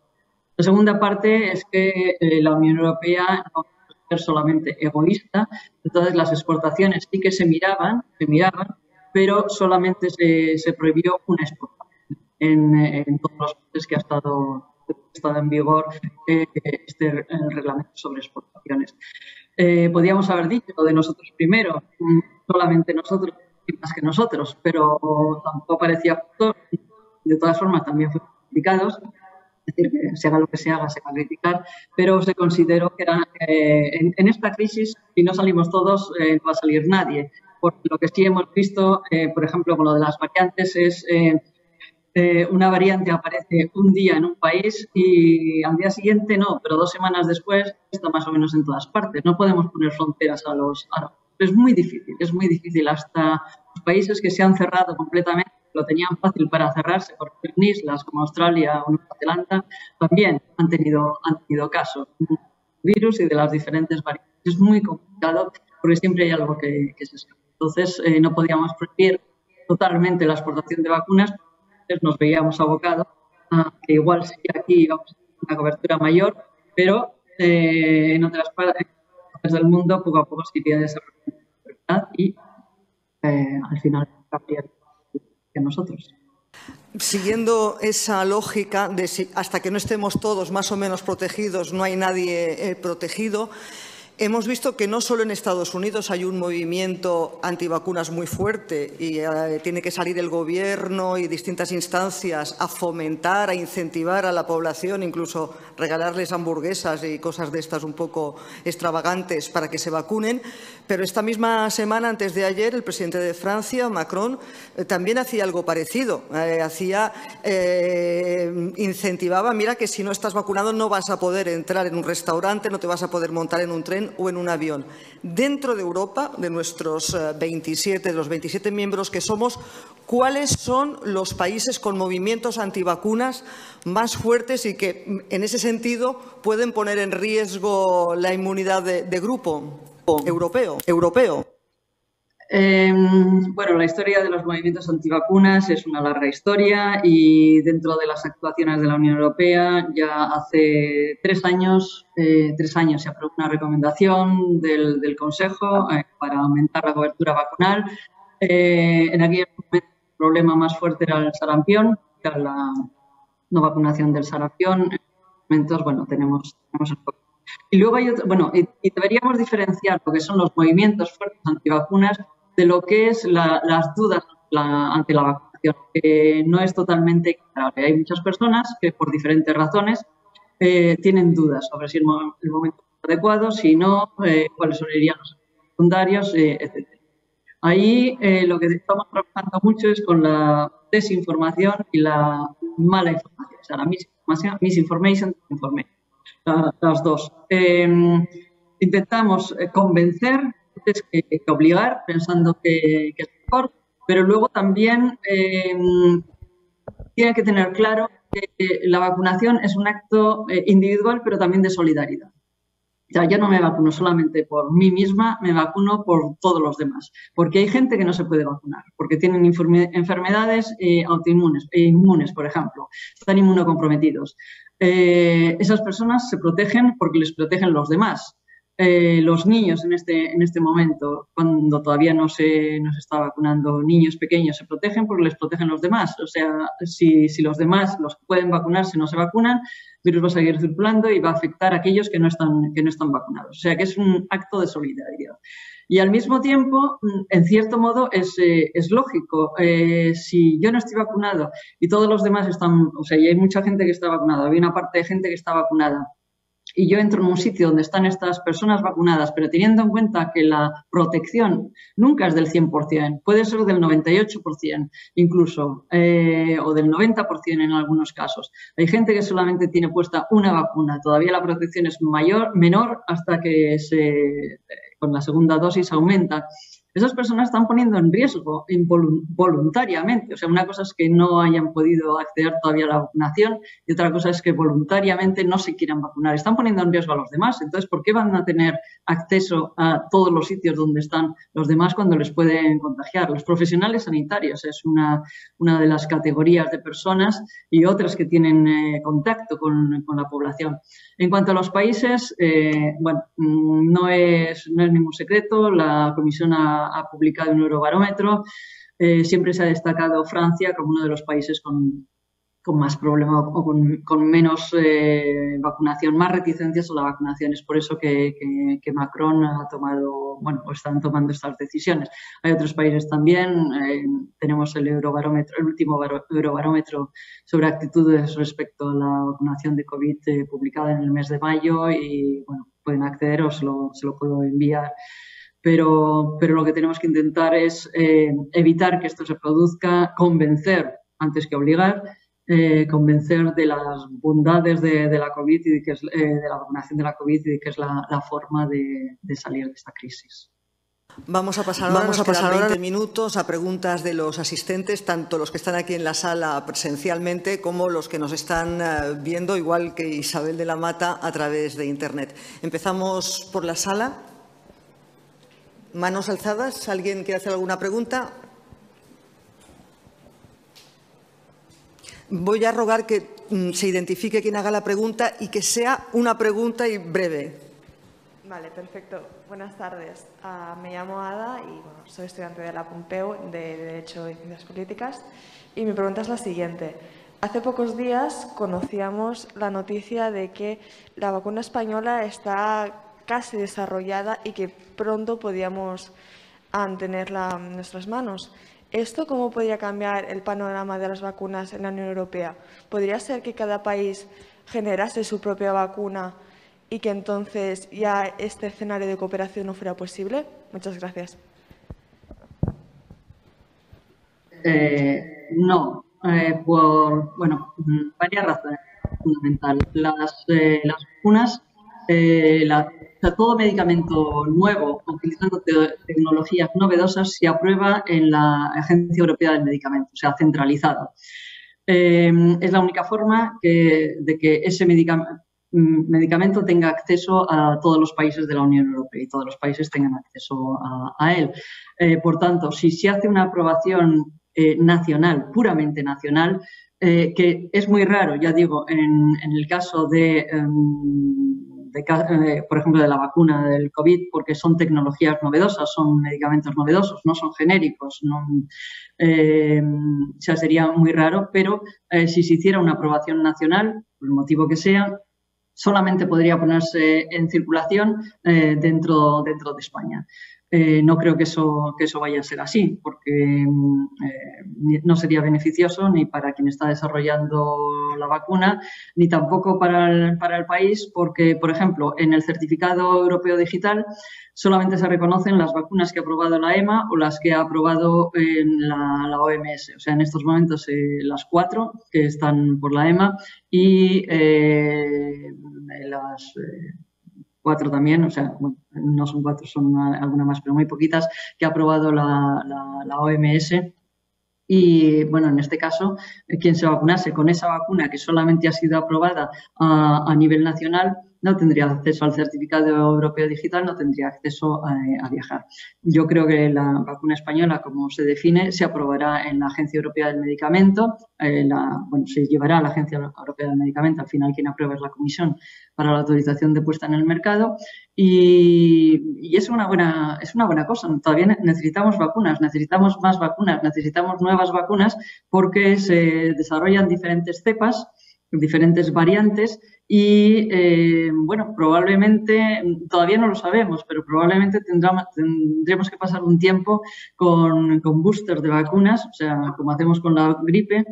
La segunda parte es que la Unión Europea no puede ser solamente egoísta, entonces las exportaciones sí que se miraban, pero solamente se prohibió una exportación en todos los países que ha estado en vigor este reglamento sobre exportaciones. Podríamos haber dicho lo de nosotros primero, solamente nosotros y más que nosotros, pero tampoco parecía justo. De todas formas, también fueron criticados. Es decir, que se haga lo que se haga, se va a criticar, pero se consideró que era, en esta crisis, si no salimos todos, no va a salir nadie. Porque lo que sí hemos visto, por ejemplo, con lo de las variantes, es una variante aparece un día en un país y al día siguiente no, pero 2 semanas después está más o menos en todas partes. No podemos poner fronteras a los... Es muy difícil. Hasta los países que se han cerrado completamente, lo tenían fácil para cerrarse, porque en islas como Australia o Nueva Zelanda también han tenido casos del virus y de las diferentes variantes. Es muy complicado porque siempre hay algo que se escapa. Entonces, no podíamos prohibir totalmente la exportación de vacunas, entonces nos veíamos abocados a que igual sí aquí íbamos a tener una cobertura mayor, pero en otras partes del mundo poco a poco se iría desarrollando la libertad y al final cambiar que nosotros. Siguiendo esa lógica de si hasta que no estemos todos más o menos protegidos no hay nadie protegido, hemos visto que no solo en Estados Unidos hay un movimiento antivacunas muy fuerte y tiene que salir el gobierno y distintas instancias a fomentar, a incentivar a la población, incluso regalarles hamburguesas y cosas de estas un poco extravagantes para que se vacunen. Pero esta misma semana, antes de ayer, el presidente de Francia, Macron, también hacía algo parecido. Incentivaba, mira que si no estás vacunado no vas a poder entrar en un restaurante, no te vas a poder montar en un tren o en un avión. Dentro de Europa, de nuestros 27, de los 27 miembros que somos, ¿cuáles son los países con movimientos antivacunas más fuertes y que, en ese sentido, pueden poner en riesgo la inmunidad de grupo europeo? Bueno, la historia de los movimientos antivacunas es una larga historia y dentro de las actuaciones de la Unión Europea ya hace 3 años se aprobó una recomendación del Consejo para aumentar la cobertura vacunal. En aquel momento el problema más fuerte era el sarampión, era la no vacunación del sarampión. En estos momentos, bueno, tenemos el COVID. Y luego hay otro, bueno, y deberíamos diferenciar lo que son los movimientos fuertes antivacunas de lo que es las dudas ante la vacunación, que no es totalmente equiparable. Hay muchas personas que por diferentes razones tienen dudas sobre si el momento es adecuado, si no, cuáles serían los secundarios, etc. Ahí lo que estamos trabajando mucho es con la desinformación y la mala información, o sea, la misinformation, las dos. Intentamos convencer antes que obligar, pensando que es mejor, pero luego también tiene que tener claro que la vacunación es un acto individual, pero también de solidaridad. O sea, yo no me vacuno solamente por mí misma, me vacuno por todos los demás, porque hay gente que no se puede vacunar, porque tienen enfermedades autoinmunes, inmunes, por ejemplo, están inmunocomprometidos. Esas personas se protegen porque les protegen los demás. Los niños en este momento, cuando todavía no se está vacunando niños pequeños, se protegen porque les protegen los demás. O sea, si los demás, los que pueden vacunarse, no se vacunan, el virus va a seguir circulando y va a afectar a aquellos que no están vacunados. O sea, que es un acto de solidaridad. Y al mismo tiempo, en cierto modo, es lógico. Si yo no estoy vacunado y todos los demás están, o sea, y hay mucha gente que está vacunada, hay una parte de gente que está vacunada, y yo entro en un sitio donde están estas personas vacunadas, pero teniendo en cuenta que la protección nunca es del 100%, puede ser del 98% incluso, o del 90% en algunos casos. Hay gente que solamente tiene puesta una vacuna, todavía la protección es menor hasta que con la segunda dosis aumenta. Esas personas están poniendo en riesgo voluntariamente. O sea, una cosa es que no hayan podido acceder todavía a la vacunación y otra cosa es que voluntariamente no se quieran vacunar. Están poniendo en riesgo a los demás. Entonces, ¿por qué van a tener acceso a todos los sitios donde están los demás cuando les pueden contagiar? Los profesionales sanitarios es una de las categorías de personas y otras que tienen contacto con la población. En cuanto a los países, bueno, no es ningún secreto. La Comisión ha publicado un Eurobarómetro. Siempre se ha destacado Francia como uno de los países con más problemas o con menos vacunación, más reticencias a la vacunación. Es por eso que Macron ha tomado, bueno, o están tomando estas decisiones. Hay otros países también. Tenemos el Eurobarómetro, el último Eurobarómetro sobre actitudes respecto a la vacunación de COVID publicada en el mes de mayo y, bueno, pueden acceder o se lo puedo enviar. Pero lo que tenemos que intentar es evitar que esto se produzca, convencer antes que obligar, convencer de las bondades de la COVID y de la vacunación de la COVID y de que es la forma de salir de esta crisis. Vamos a pasar ahora 20 minutos a preguntas de los asistentes, tanto los que están aquí en la sala presencialmente como los que nos están viendo, igual que Isabel de la Mata, a través de Internet. Empezamos por la sala. Manos alzadas. ¿Alguien quiere hacer alguna pregunta? Voy a rogar que se identifique quien haga la pregunta y que sea una pregunta y breve. Vale, perfecto. Buenas tardes. Me llamo Ada y bueno, soy estudiante de la Pompeu de Derecho y Ciencias Políticas. Y mi pregunta es la siguiente. Hace pocos días conocíamos la noticia de que la vacuna española está casi desarrollada y que pronto podíamos tenerla en nuestras manos. ¿Esto cómo podría cambiar el panorama de las vacunas en la Unión Europea? ¿Podría ser que cada país generase su propia vacuna y que entonces ya este escenario de cooperación no fuera posible? Muchas gracias. No, por varias razones fundamentales. Las vacunas, todo medicamento nuevo utilizando tecnologías novedosas se aprueba en la Agencia Europea del Medicamento, o sea, centralizado. Es la única forma de que ese medicamento tenga acceso a todos los países de la Unión Europea y todos los países tengan acceso a él. Por tanto, si se hace una aprobación nacional, puramente nacional, que es muy raro, ya digo, en el caso por ejemplo, de la vacuna del COVID, porque son tecnologías novedosas, son medicamentos novedosos, no son genéricos, o sea, sería muy raro, pero si se hiciera una aprobación nacional, por el motivo que sea, solamente podría ponerse en circulación dentro de España. No creo que eso vaya a ser así, porque no sería beneficioso ni para quien está desarrollando la vacuna, ni tampoco para el país, porque, por ejemplo, en el certificado europeo digital solamente se reconocen las vacunas que ha aprobado la EMA o las que ha aprobado la OMS. O sea, en estos momentos las 4 que están por la EMA y las 4 también, o sea, bueno, no son 4, son algunas más, pero muy poquitas, que ha aprobado la OMS. Y, bueno, en este caso, quien se vacunase con esa vacuna que solamente ha sido aprobada a nivel nacional no tendría acceso al certificado europeo digital, no tendría acceso a viajar. Yo creo que la vacuna española, como se define, se aprobará en la Agencia Europea del Medicamento. Se llevará a la Agencia Europea del Medicamento. Al final, quien aprueba es la Comisión para la autorización de puesta en el mercado. Y es una buena cosa. Todavía necesitamos vacunas, necesitamos más vacunas, necesitamos nuevas vacunas porque se desarrollan diferentes cepas, diferentes variantes y, probablemente, todavía no lo sabemos, pero probablemente tendremos que pasar un tiempo con boosters de vacunas, o sea, como hacemos con la gripe,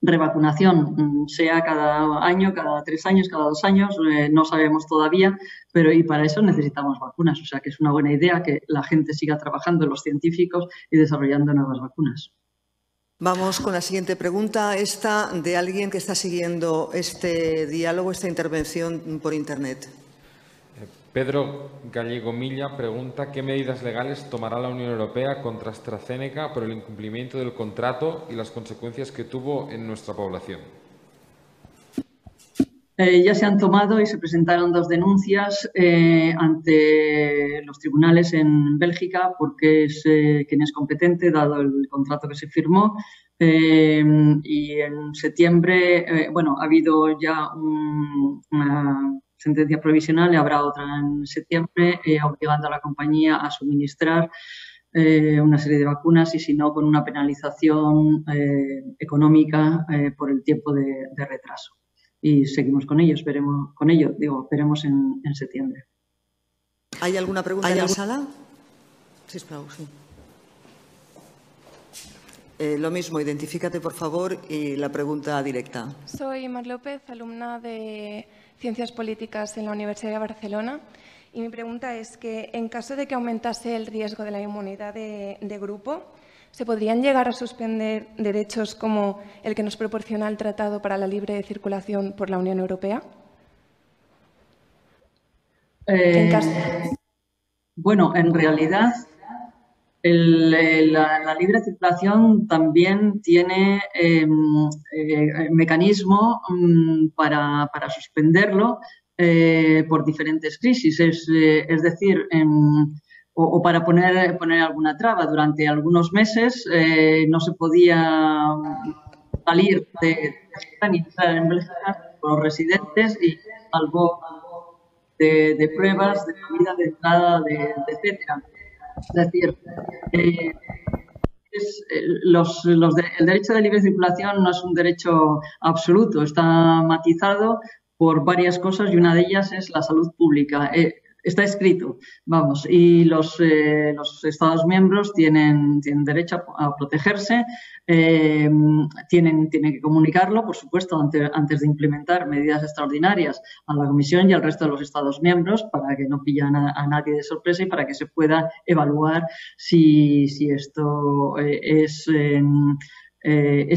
revacunación, sea cada año, cada 3 años, cada 2 años, no sabemos todavía, pero y para eso necesitamos vacunas. O sea que es una buena idea que la gente siga trabajando, los científicos, y desarrollando nuevas vacunas. Vamos con la siguiente pregunta, esta de alguien que está siguiendo este diálogo, esta intervención por Internet. Pedro Gallego Milla pregunta ¿qué medidas legales tomará la Unión Europea contra AstraZeneca por el incumplimiento del contrato y las consecuencias que tuvo en nuestra población? Ya se han tomado y se presentaron 2 denuncias ante los tribunales en Bélgica porque es quien es competente, dado el contrato que se firmó. Y en septiembre, bueno, ha habido ya una sentencia provisional y habrá otra en septiembre, obligando a la compañía a suministrar una serie de vacunas y, si no, con una penalización económica por el tiempo de retraso. Y seguimos con ellos, veremos en septiembre. ¿Hay alguna pregunta en la sala? Sí, sí. Lo mismo, identifícate, por favor, y la pregunta directa. Soy Mar López, alumna de Ciencias Políticas en la Universidad de Barcelona. Y mi pregunta es que, en caso de que aumentase el riesgo de la inmunidad de grupo, ¿se podrían llegar a suspender derechos como el que nos proporciona el Tratado para la Libre Circulación por la Unión Europea? Bueno, en realidad la libre circulación también tiene mecanismo para suspenderlo por diferentes crisis. Es decir, o para poner alguna traba. Durante algunos meses no se podía salir de España y entrar en Bélgica por los residentes, y salvo de pruebas, de salida, de entrada, etcétera. Es decir, el derecho de libre circulación no es un derecho absoluto, está matizado por varias cosas y una de ellas es la salud pública. Está escrito, vamos, y los Estados miembros tienen derecho a protegerse, tienen que comunicarlo, por supuesto, antes de implementar medidas extraordinarias a la Comisión y al resto de los Estados miembros, para que no pillan a nadie de sorpresa y para que se pueda evaluar si esto es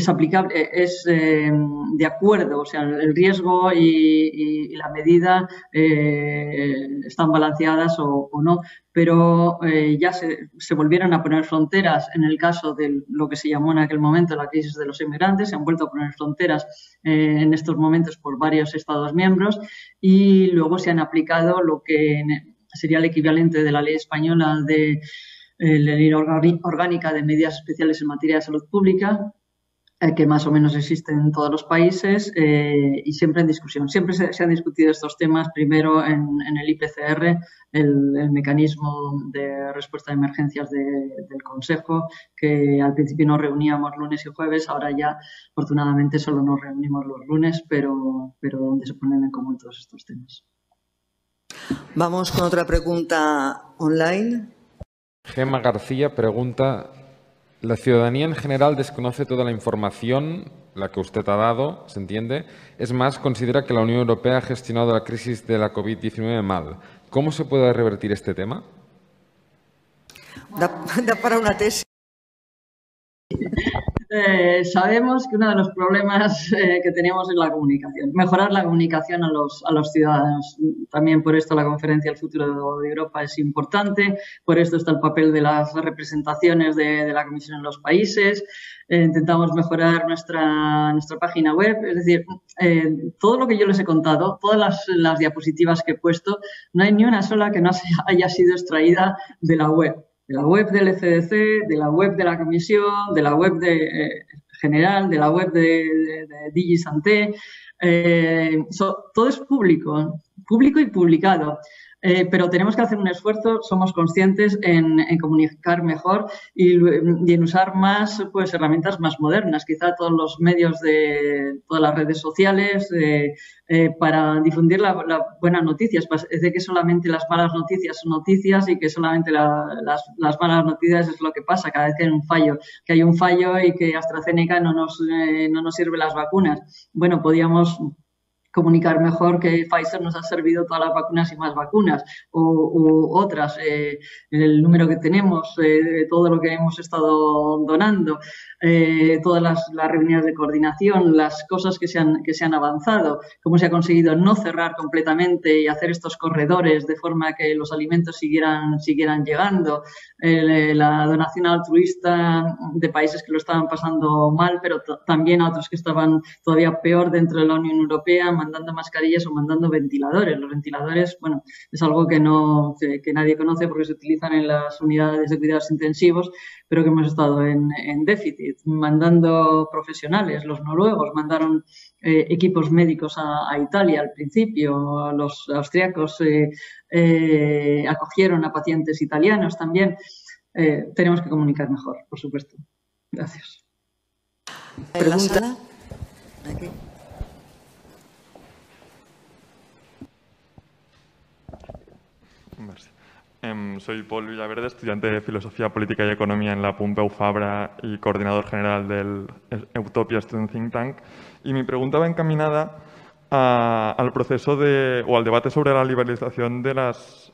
aplicable, es de acuerdo, o sea, el riesgo y la medida están balanceadas o no, pero ya se volvieron a poner fronteras en el caso de lo que se llamó en aquel momento la crisis de los inmigrantes. Se han vuelto a poner fronteras en estos momentos por varios Estados miembros, y luego se han aplicado lo que sería el equivalente de la ley española de la ley orgánica de medidas especiales en materia de salud pública, que más o menos existe en todos los países, y siempre en discusión. Siempre se han discutido estos temas, primero en el IPCR, el mecanismo de respuesta a emergencias del Consejo, que al principio nos reuníamos lunes y jueves, ahora ya afortunadamente solo nos reunimos los lunes, pero donde se ponen en común todos estos temas. Vamos con otra pregunta online. Gemma García pregunta: la ciudadanía en general desconoce toda la información, la que usted ha dado, se entiende. Es más, considera que la Unión Europea ha gestionado la crisis de la COVID-19 mal. ¿Cómo se puede revertir este tema? Da para una tesis. Sabemos que uno de los problemas que tenemos es la comunicación, mejorar la comunicación a los ciudadanos. También por esto la conferencia El futuro de Europa es importante, por esto está el papel de las representaciones de la Comisión en los países. Intentamos mejorar nuestra página web, es decir, todo lo que yo les he contado, todas las diapositivas que he puesto, no hay ni una sola que no haya sido extraída de la web. De la web del ECDC, de la web de la Comisión, de la web general, de la web de DigiSanté. Todo es público y publicado. pero tenemos que hacer un esfuerzo, somos conscientes en comunicar mejor y en usar más pues, herramientas más modernas, quizá todos los medios de todas las redes sociales para difundir las buenas noticias. Parece que solamente las malas noticias son noticias y que solamente las malas noticias es lo que pasa cada vez que hay un fallo y que AstraZeneca no nos sirve las vacunas. Bueno, podíamos comunicar mejor que Pfizer nos ha servido todas las vacunas y más vacunas u otras, el número que tenemos, todo lo que hemos estado donando, todas las reuniones de coordinación, las cosas que se han avanzado, cómo se ha conseguido no cerrar completamente y hacer estos corredores de forma que los alimentos siguieran llegando, la donación altruista de países que lo estaban pasando mal, pero también a otros que estaban todavía peor dentro de la Unión Europea, mandando mascarillas o mandando ventiladores. Los ventiladores, bueno, es algo que nadie conoce porque se utilizan en las unidades de cuidados intensivos, pero que hemos estado en déficit, mandando profesionales. Los noruegos mandaron equipos médicos a Italia al principio, los austriacos acogieron a pacientes italianos también. Tenemos que comunicar mejor, por supuesto. Gracias. Pregunta. Aquí. Soy Paul Villaverde, estudiante de Filosofía Política y Economía en la Pompeu Fabra y coordinador general del Utopia Student Think Tank. Y mi pregunta va encaminada al proceso o al debate sobre la liberalización de las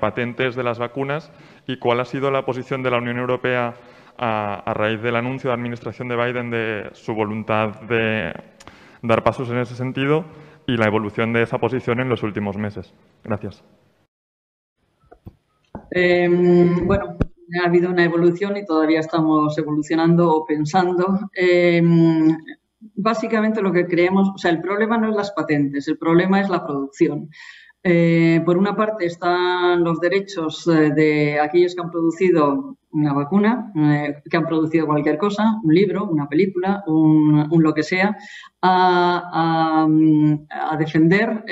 patentes de las vacunas y cuál ha sido la posición de la Unión Europea a raíz del anuncio de la administración de Biden de su voluntad de dar pasos en ese sentido y la evolución de esa posición en los últimos meses. Gracias. Bueno, ha habido una evolución y todavía estamos evolucionando o pensando. Básicamente lo que creemos, o sea, el problema no es las patentes, el problema es la producción. Por una parte están los derechos de aquellos que han producido una vacuna, que han producido cualquier cosa, un libro, una película, un lo que sea, a defender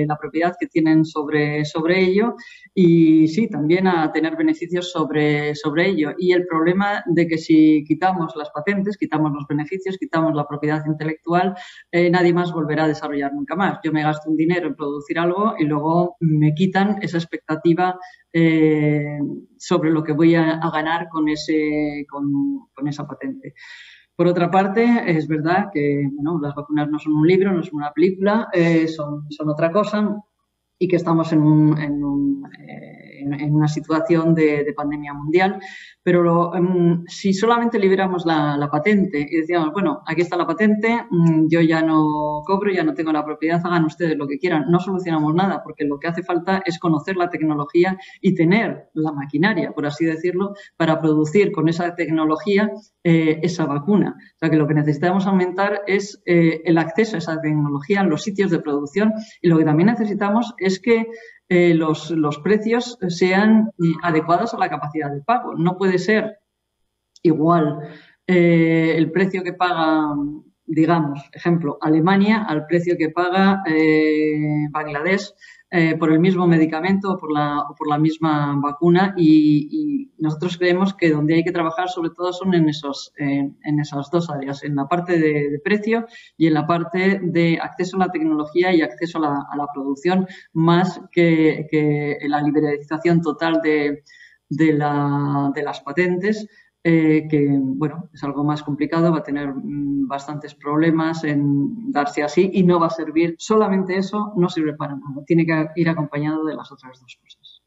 la propiedad que tienen sobre ello y sí, también a tener beneficios sobre ello. Y el problema de que si quitamos las patentes, quitamos los beneficios, quitamos la propiedad intelectual, nadie más volverá a desarrollar nunca más. Yo me gasto un dinero en producir algo y luego me quitan esa expectativa sobre lo que voy a ganar con esa patente. Por otra parte, es verdad que bueno, las vacunas no son un libro, no son una película, son otra cosa y que estamos en una situación de pandemia mundial, pero si solamente liberamos la patente y decíamos, bueno, aquí está la patente, yo ya no cobro, ya no tengo la propiedad, hagan ustedes lo que quieran, no solucionamos nada, porque lo que hace falta es conocer la tecnología y tener la maquinaria, por así decirlo, para producir con esa tecnología esa vacuna. O sea, que lo que necesitamos aumentar es el acceso a esa tecnología en los sitios de producción y lo que también necesitamos es que los precios sean adecuados a la capacidad de pago. No puede ser igual el precio que paga, digamos, ejemplo, Alemania al precio que paga Bangladesh por el mismo medicamento o por la misma vacuna y nosotros creemos que donde hay que trabajar sobre todo son en esas dos áreas, en la parte de precio y en la parte de acceso a la tecnología y acceso a la producción, más que la liberalización total de las patentes. Que, bueno, es algo más complicado, va a tener bastantes problemas en darse así y no va a servir, solamente eso no sirve para nada, tiene que ir acompañado de las otras dos cosas.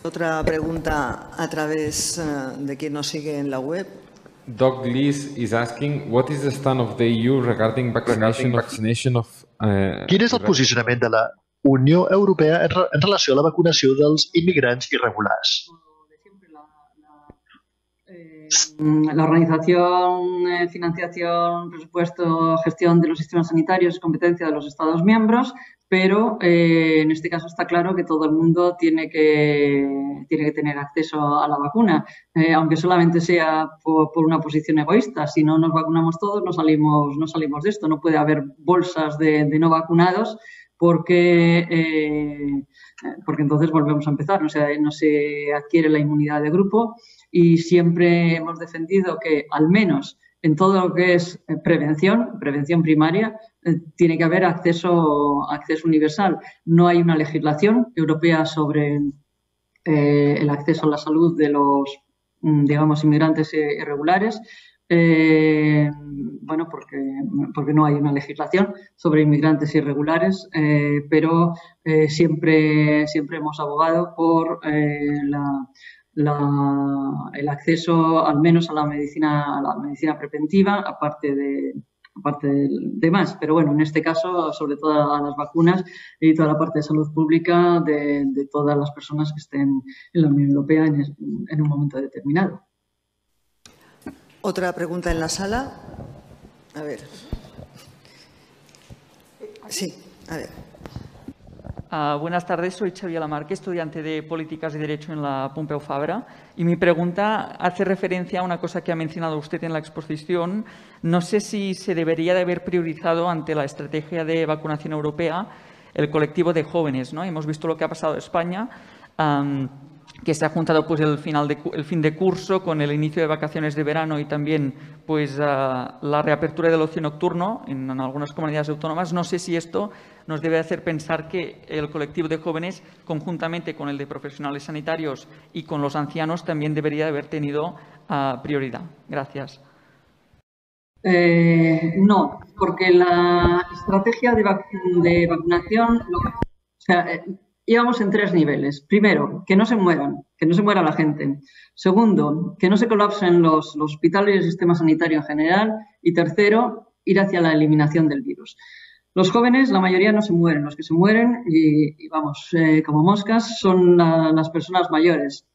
Otra pregunta a través de quien nos sigue en la web. Doug Lees is asking, what is the stand of the EU regarding vaccination of... Quin és el posicionament de la Unió Europea en relació a la vacunació dels immigrants irregulars? La organización, financiación, presupuesto, gestión de los sistemas sanitarios es competencia de los Estados miembros, pero en este caso está claro que todo el mundo tiene que tener acceso a la vacuna, aunque solamente sea por una posición egoísta. Si no nos vacunamos todos, no salimos de esto. No puede haber bolsas de no vacunados porque entonces volvemos a empezar, no se adquiere la inmunidad de grupo, y siempre hemos defendido que al menos en todo lo que es prevención primaria, tiene que haber acceso universal. No hay una legislación europea sobre el acceso a la salud de los, digamos, inmigrantes irregulares. Bueno, porque no hay una legislación sobre inmigrantes irregulares, pero siempre hemos abogado por el acceso al menos a la medicina preventiva, aparte de más. Pero bueno, en este caso, sobre todo a las vacunas y toda la parte de salud pública de todas las personas que estén en la Unión Europea en un momento determinado. ¿Otra pregunta en la sala? A ver. Sí, a ver. Buenas tardes, soy Xavier Lamarque, estudiante de Políticas y Derecho en la Pompeu Fabra. Y mi pregunta hace referencia a una cosa que ha mencionado usted en la exposición. No sé si se debería de haber priorizado ante la estrategia de vacunación europea el colectivo de jóvenes, ¿no? Hemos visto lo que ha pasado en España, que se ha juntado pues el fin de curso con el inicio de vacaciones de verano y también pues la reapertura del ocio nocturno en algunas comunidades autónomas. No sé si esto nos debe hacer pensar que el colectivo de jóvenes, conjuntamente con el de profesionales sanitarios y con los ancianos, también debería haber tenido prioridad. Gracias. No, porque la estrategia de vacunación, íbamos en 3 niveles. Primero, que no se muera la gente. Segundo, que no se colapsen los hospitales y el sistema sanitario en general. Y tercero, ir hacia la eliminación del virus. Los jóvenes, la mayoría no se mueren. Los que se mueren, y vamos, como moscas, son las personas mayores.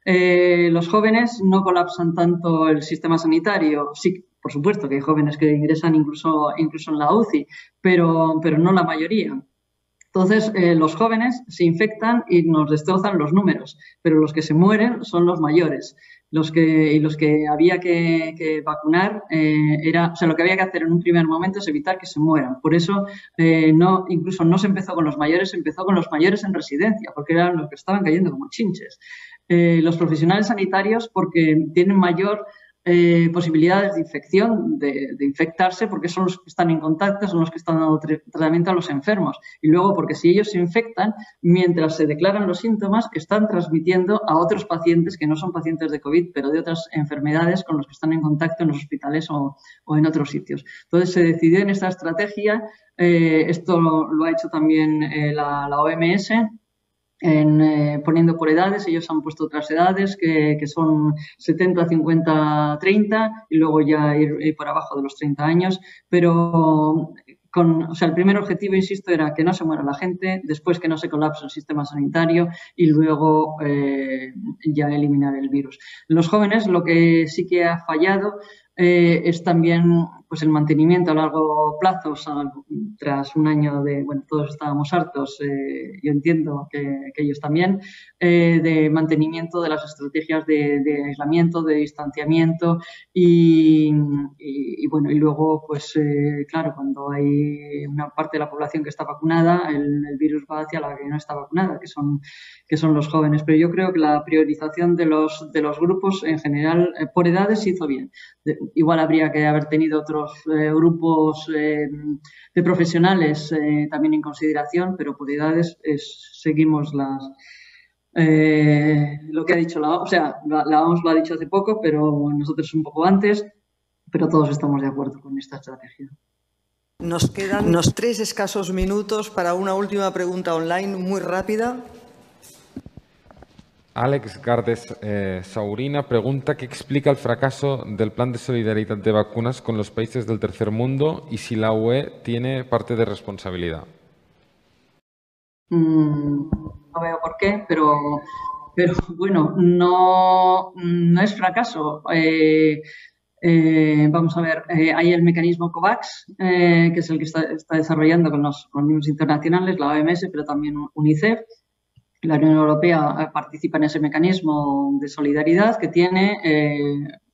Los jóvenes no colapsan tanto el sistema sanitario. Sí, por supuesto que hay jóvenes que ingresan incluso en la UCI, pero no la mayoría. Entonces, los jóvenes se infectan y nos destrozan los números, pero los que se mueren son los mayores. Los que había que vacunar lo que había que hacer en un primer momento es evitar que se mueran. Por eso, incluso no se empezó con los mayores, se empezó con los mayores en residencia, porque eran los que estaban cayendo como chinches. Los profesionales sanitarios, porque tienen mayor posibilidades de infección, de infectarse, porque son los que están en contacto, son los que están dando tratamiento a los enfermos. Y luego, porque si ellos se infectan, mientras se declaran los síntomas, están transmitiendo a otros pacientes que no son pacientes de COVID, pero de otras enfermedades con los que están en contacto en los hospitales o en otros sitios. Entonces, se decidió en esta estrategia, esto lo ha hecho también la OMS, poniendo por edades. Ellos han puesto otras edades que son 70, 50, 30 y luego ya ir por abajo de los 30 años, pero el primer objetivo, insisto, era que no se muera la gente, después que no se colapse el sistema sanitario y luego ya eliminar el virus. Los jóvenes, lo que sí que ha fallado es también pues el mantenimiento a largo plazo, tras un año todos estábamos hartos, yo entiendo que ellos también, de mantenimiento de las estrategias de aislamiento, de distanciamiento y luego, pues claro, cuando hay una parte de la población que está vacunada, el virus va hacia la que no está vacunada, que son los jóvenes. Pero yo creo que la priorización de los grupos en general por edades se hizo bien. Igual habría que haber tenido otros grupos de profesionales también en consideración, pero por edades seguimos lo que ha dicho la OMS lo ha dicho hace poco, pero nosotros un poco antes, pero todos estamos de acuerdo con esta estrategia. Nos quedan unos 3 escasos minutos para una última pregunta online muy rápida. Alex Gardes Saurina pregunta qué explica el fracaso del plan de solidaridad de vacunas con los países del tercer mundo y si la UE tiene parte de responsabilidad. No veo por qué, pero bueno, no es fracaso. Vamos a ver, hay el mecanismo COVAX, que es el que está desarrollando con los organismos internacionales, la OMS, pero también UNICEF. La Unión Europea participa en ese mecanismo de solidaridad que tiene,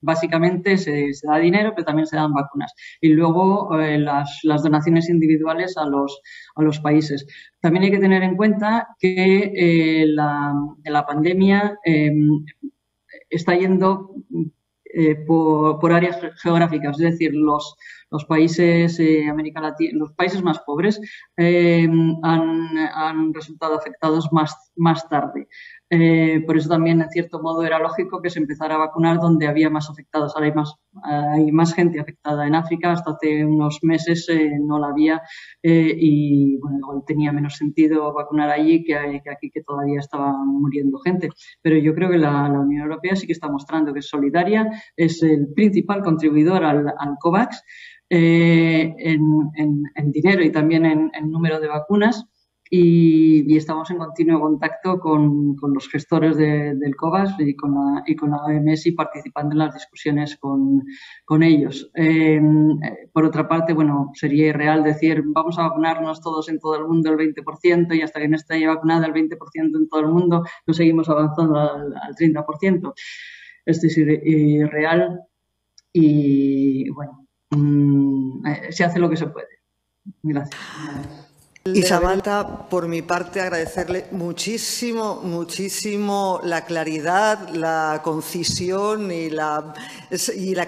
básicamente se da dinero, pero también se dan vacunas. Y luego las donaciones individuales a los países. También hay que tener en cuenta que la pandemia está yendo por áreas geográficas, es decir, los países América Latina, los países más pobres han resultado afectados más tarde. Por eso también, en cierto modo, era lógico que se empezara a vacunar donde había más afectados. Ahora hay más gente afectada en África. Hasta hace unos meses no la había y bueno, tenía menos sentido vacunar allí que aquí, que todavía estaba muriendo gente. Pero yo creo que la Unión Europea sí que está mostrando que es solidaria, es el principal contribuidor al COVAX en dinero y también en número de vacunas. Y estamos en continuo contacto con los gestores del COVAX y con la OMS y participando en las discusiones con ellos. Por otra parte, bueno, sería irreal decir vamos a vacunarnos todos en todo el mundo el 20% y hasta que no esté vacunada el 20% en todo el mundo no seguimos avanzando al 30%. Esto es irreal y, bueno, se hace lo que se puede. Gracias. Y Samantha, por mi parte, agradecerle muchísimo la claridad, la concisión y la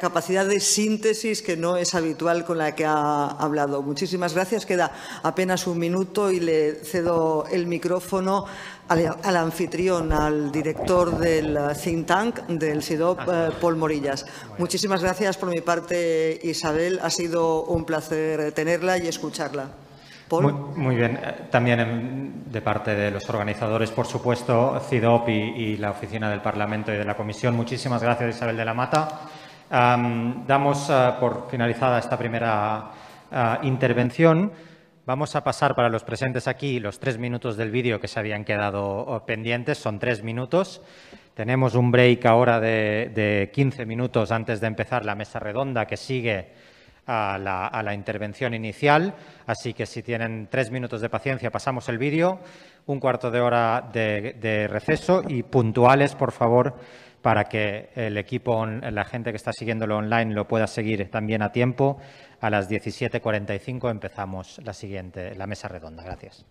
capacidad de síntesis que no es habitual con la que ha hablado. Muchísimas gracias. Queda apenas un minuto y le cedo el micrófono al anfitrión, al director del think tank, del CIDOB, Pol Morillas. Muchísimas gracias por mi parte, Isabel. Ha sido un placer tenerla y escucharla. Muy bien. También de parte de los organizadores, por supuesto, CIDOB y la Oficina del Parlamento y de la Comisión. Muchísimas gracias, Isabel de la Mata. Damos por finalizada esta primera intervención. Vamos a pasar para los presentes aquí los 3 minutos del vídeo que se habían quedado pendientes. Son 3 minutos. Tenemos un break ahora de 15 minutos antes de empezar la mesa redonda que sigue a la intervención inicial, así que si tienen 3 minutos de paciencia pasamos el vídeo, un cuarto de hora de receso y puntuales, por favor, para que el equipo, la gente que está siguiéndolo online lo pueda seguir también a tiempo. A las 17:45 empezamos la mesa redonda. Gracias.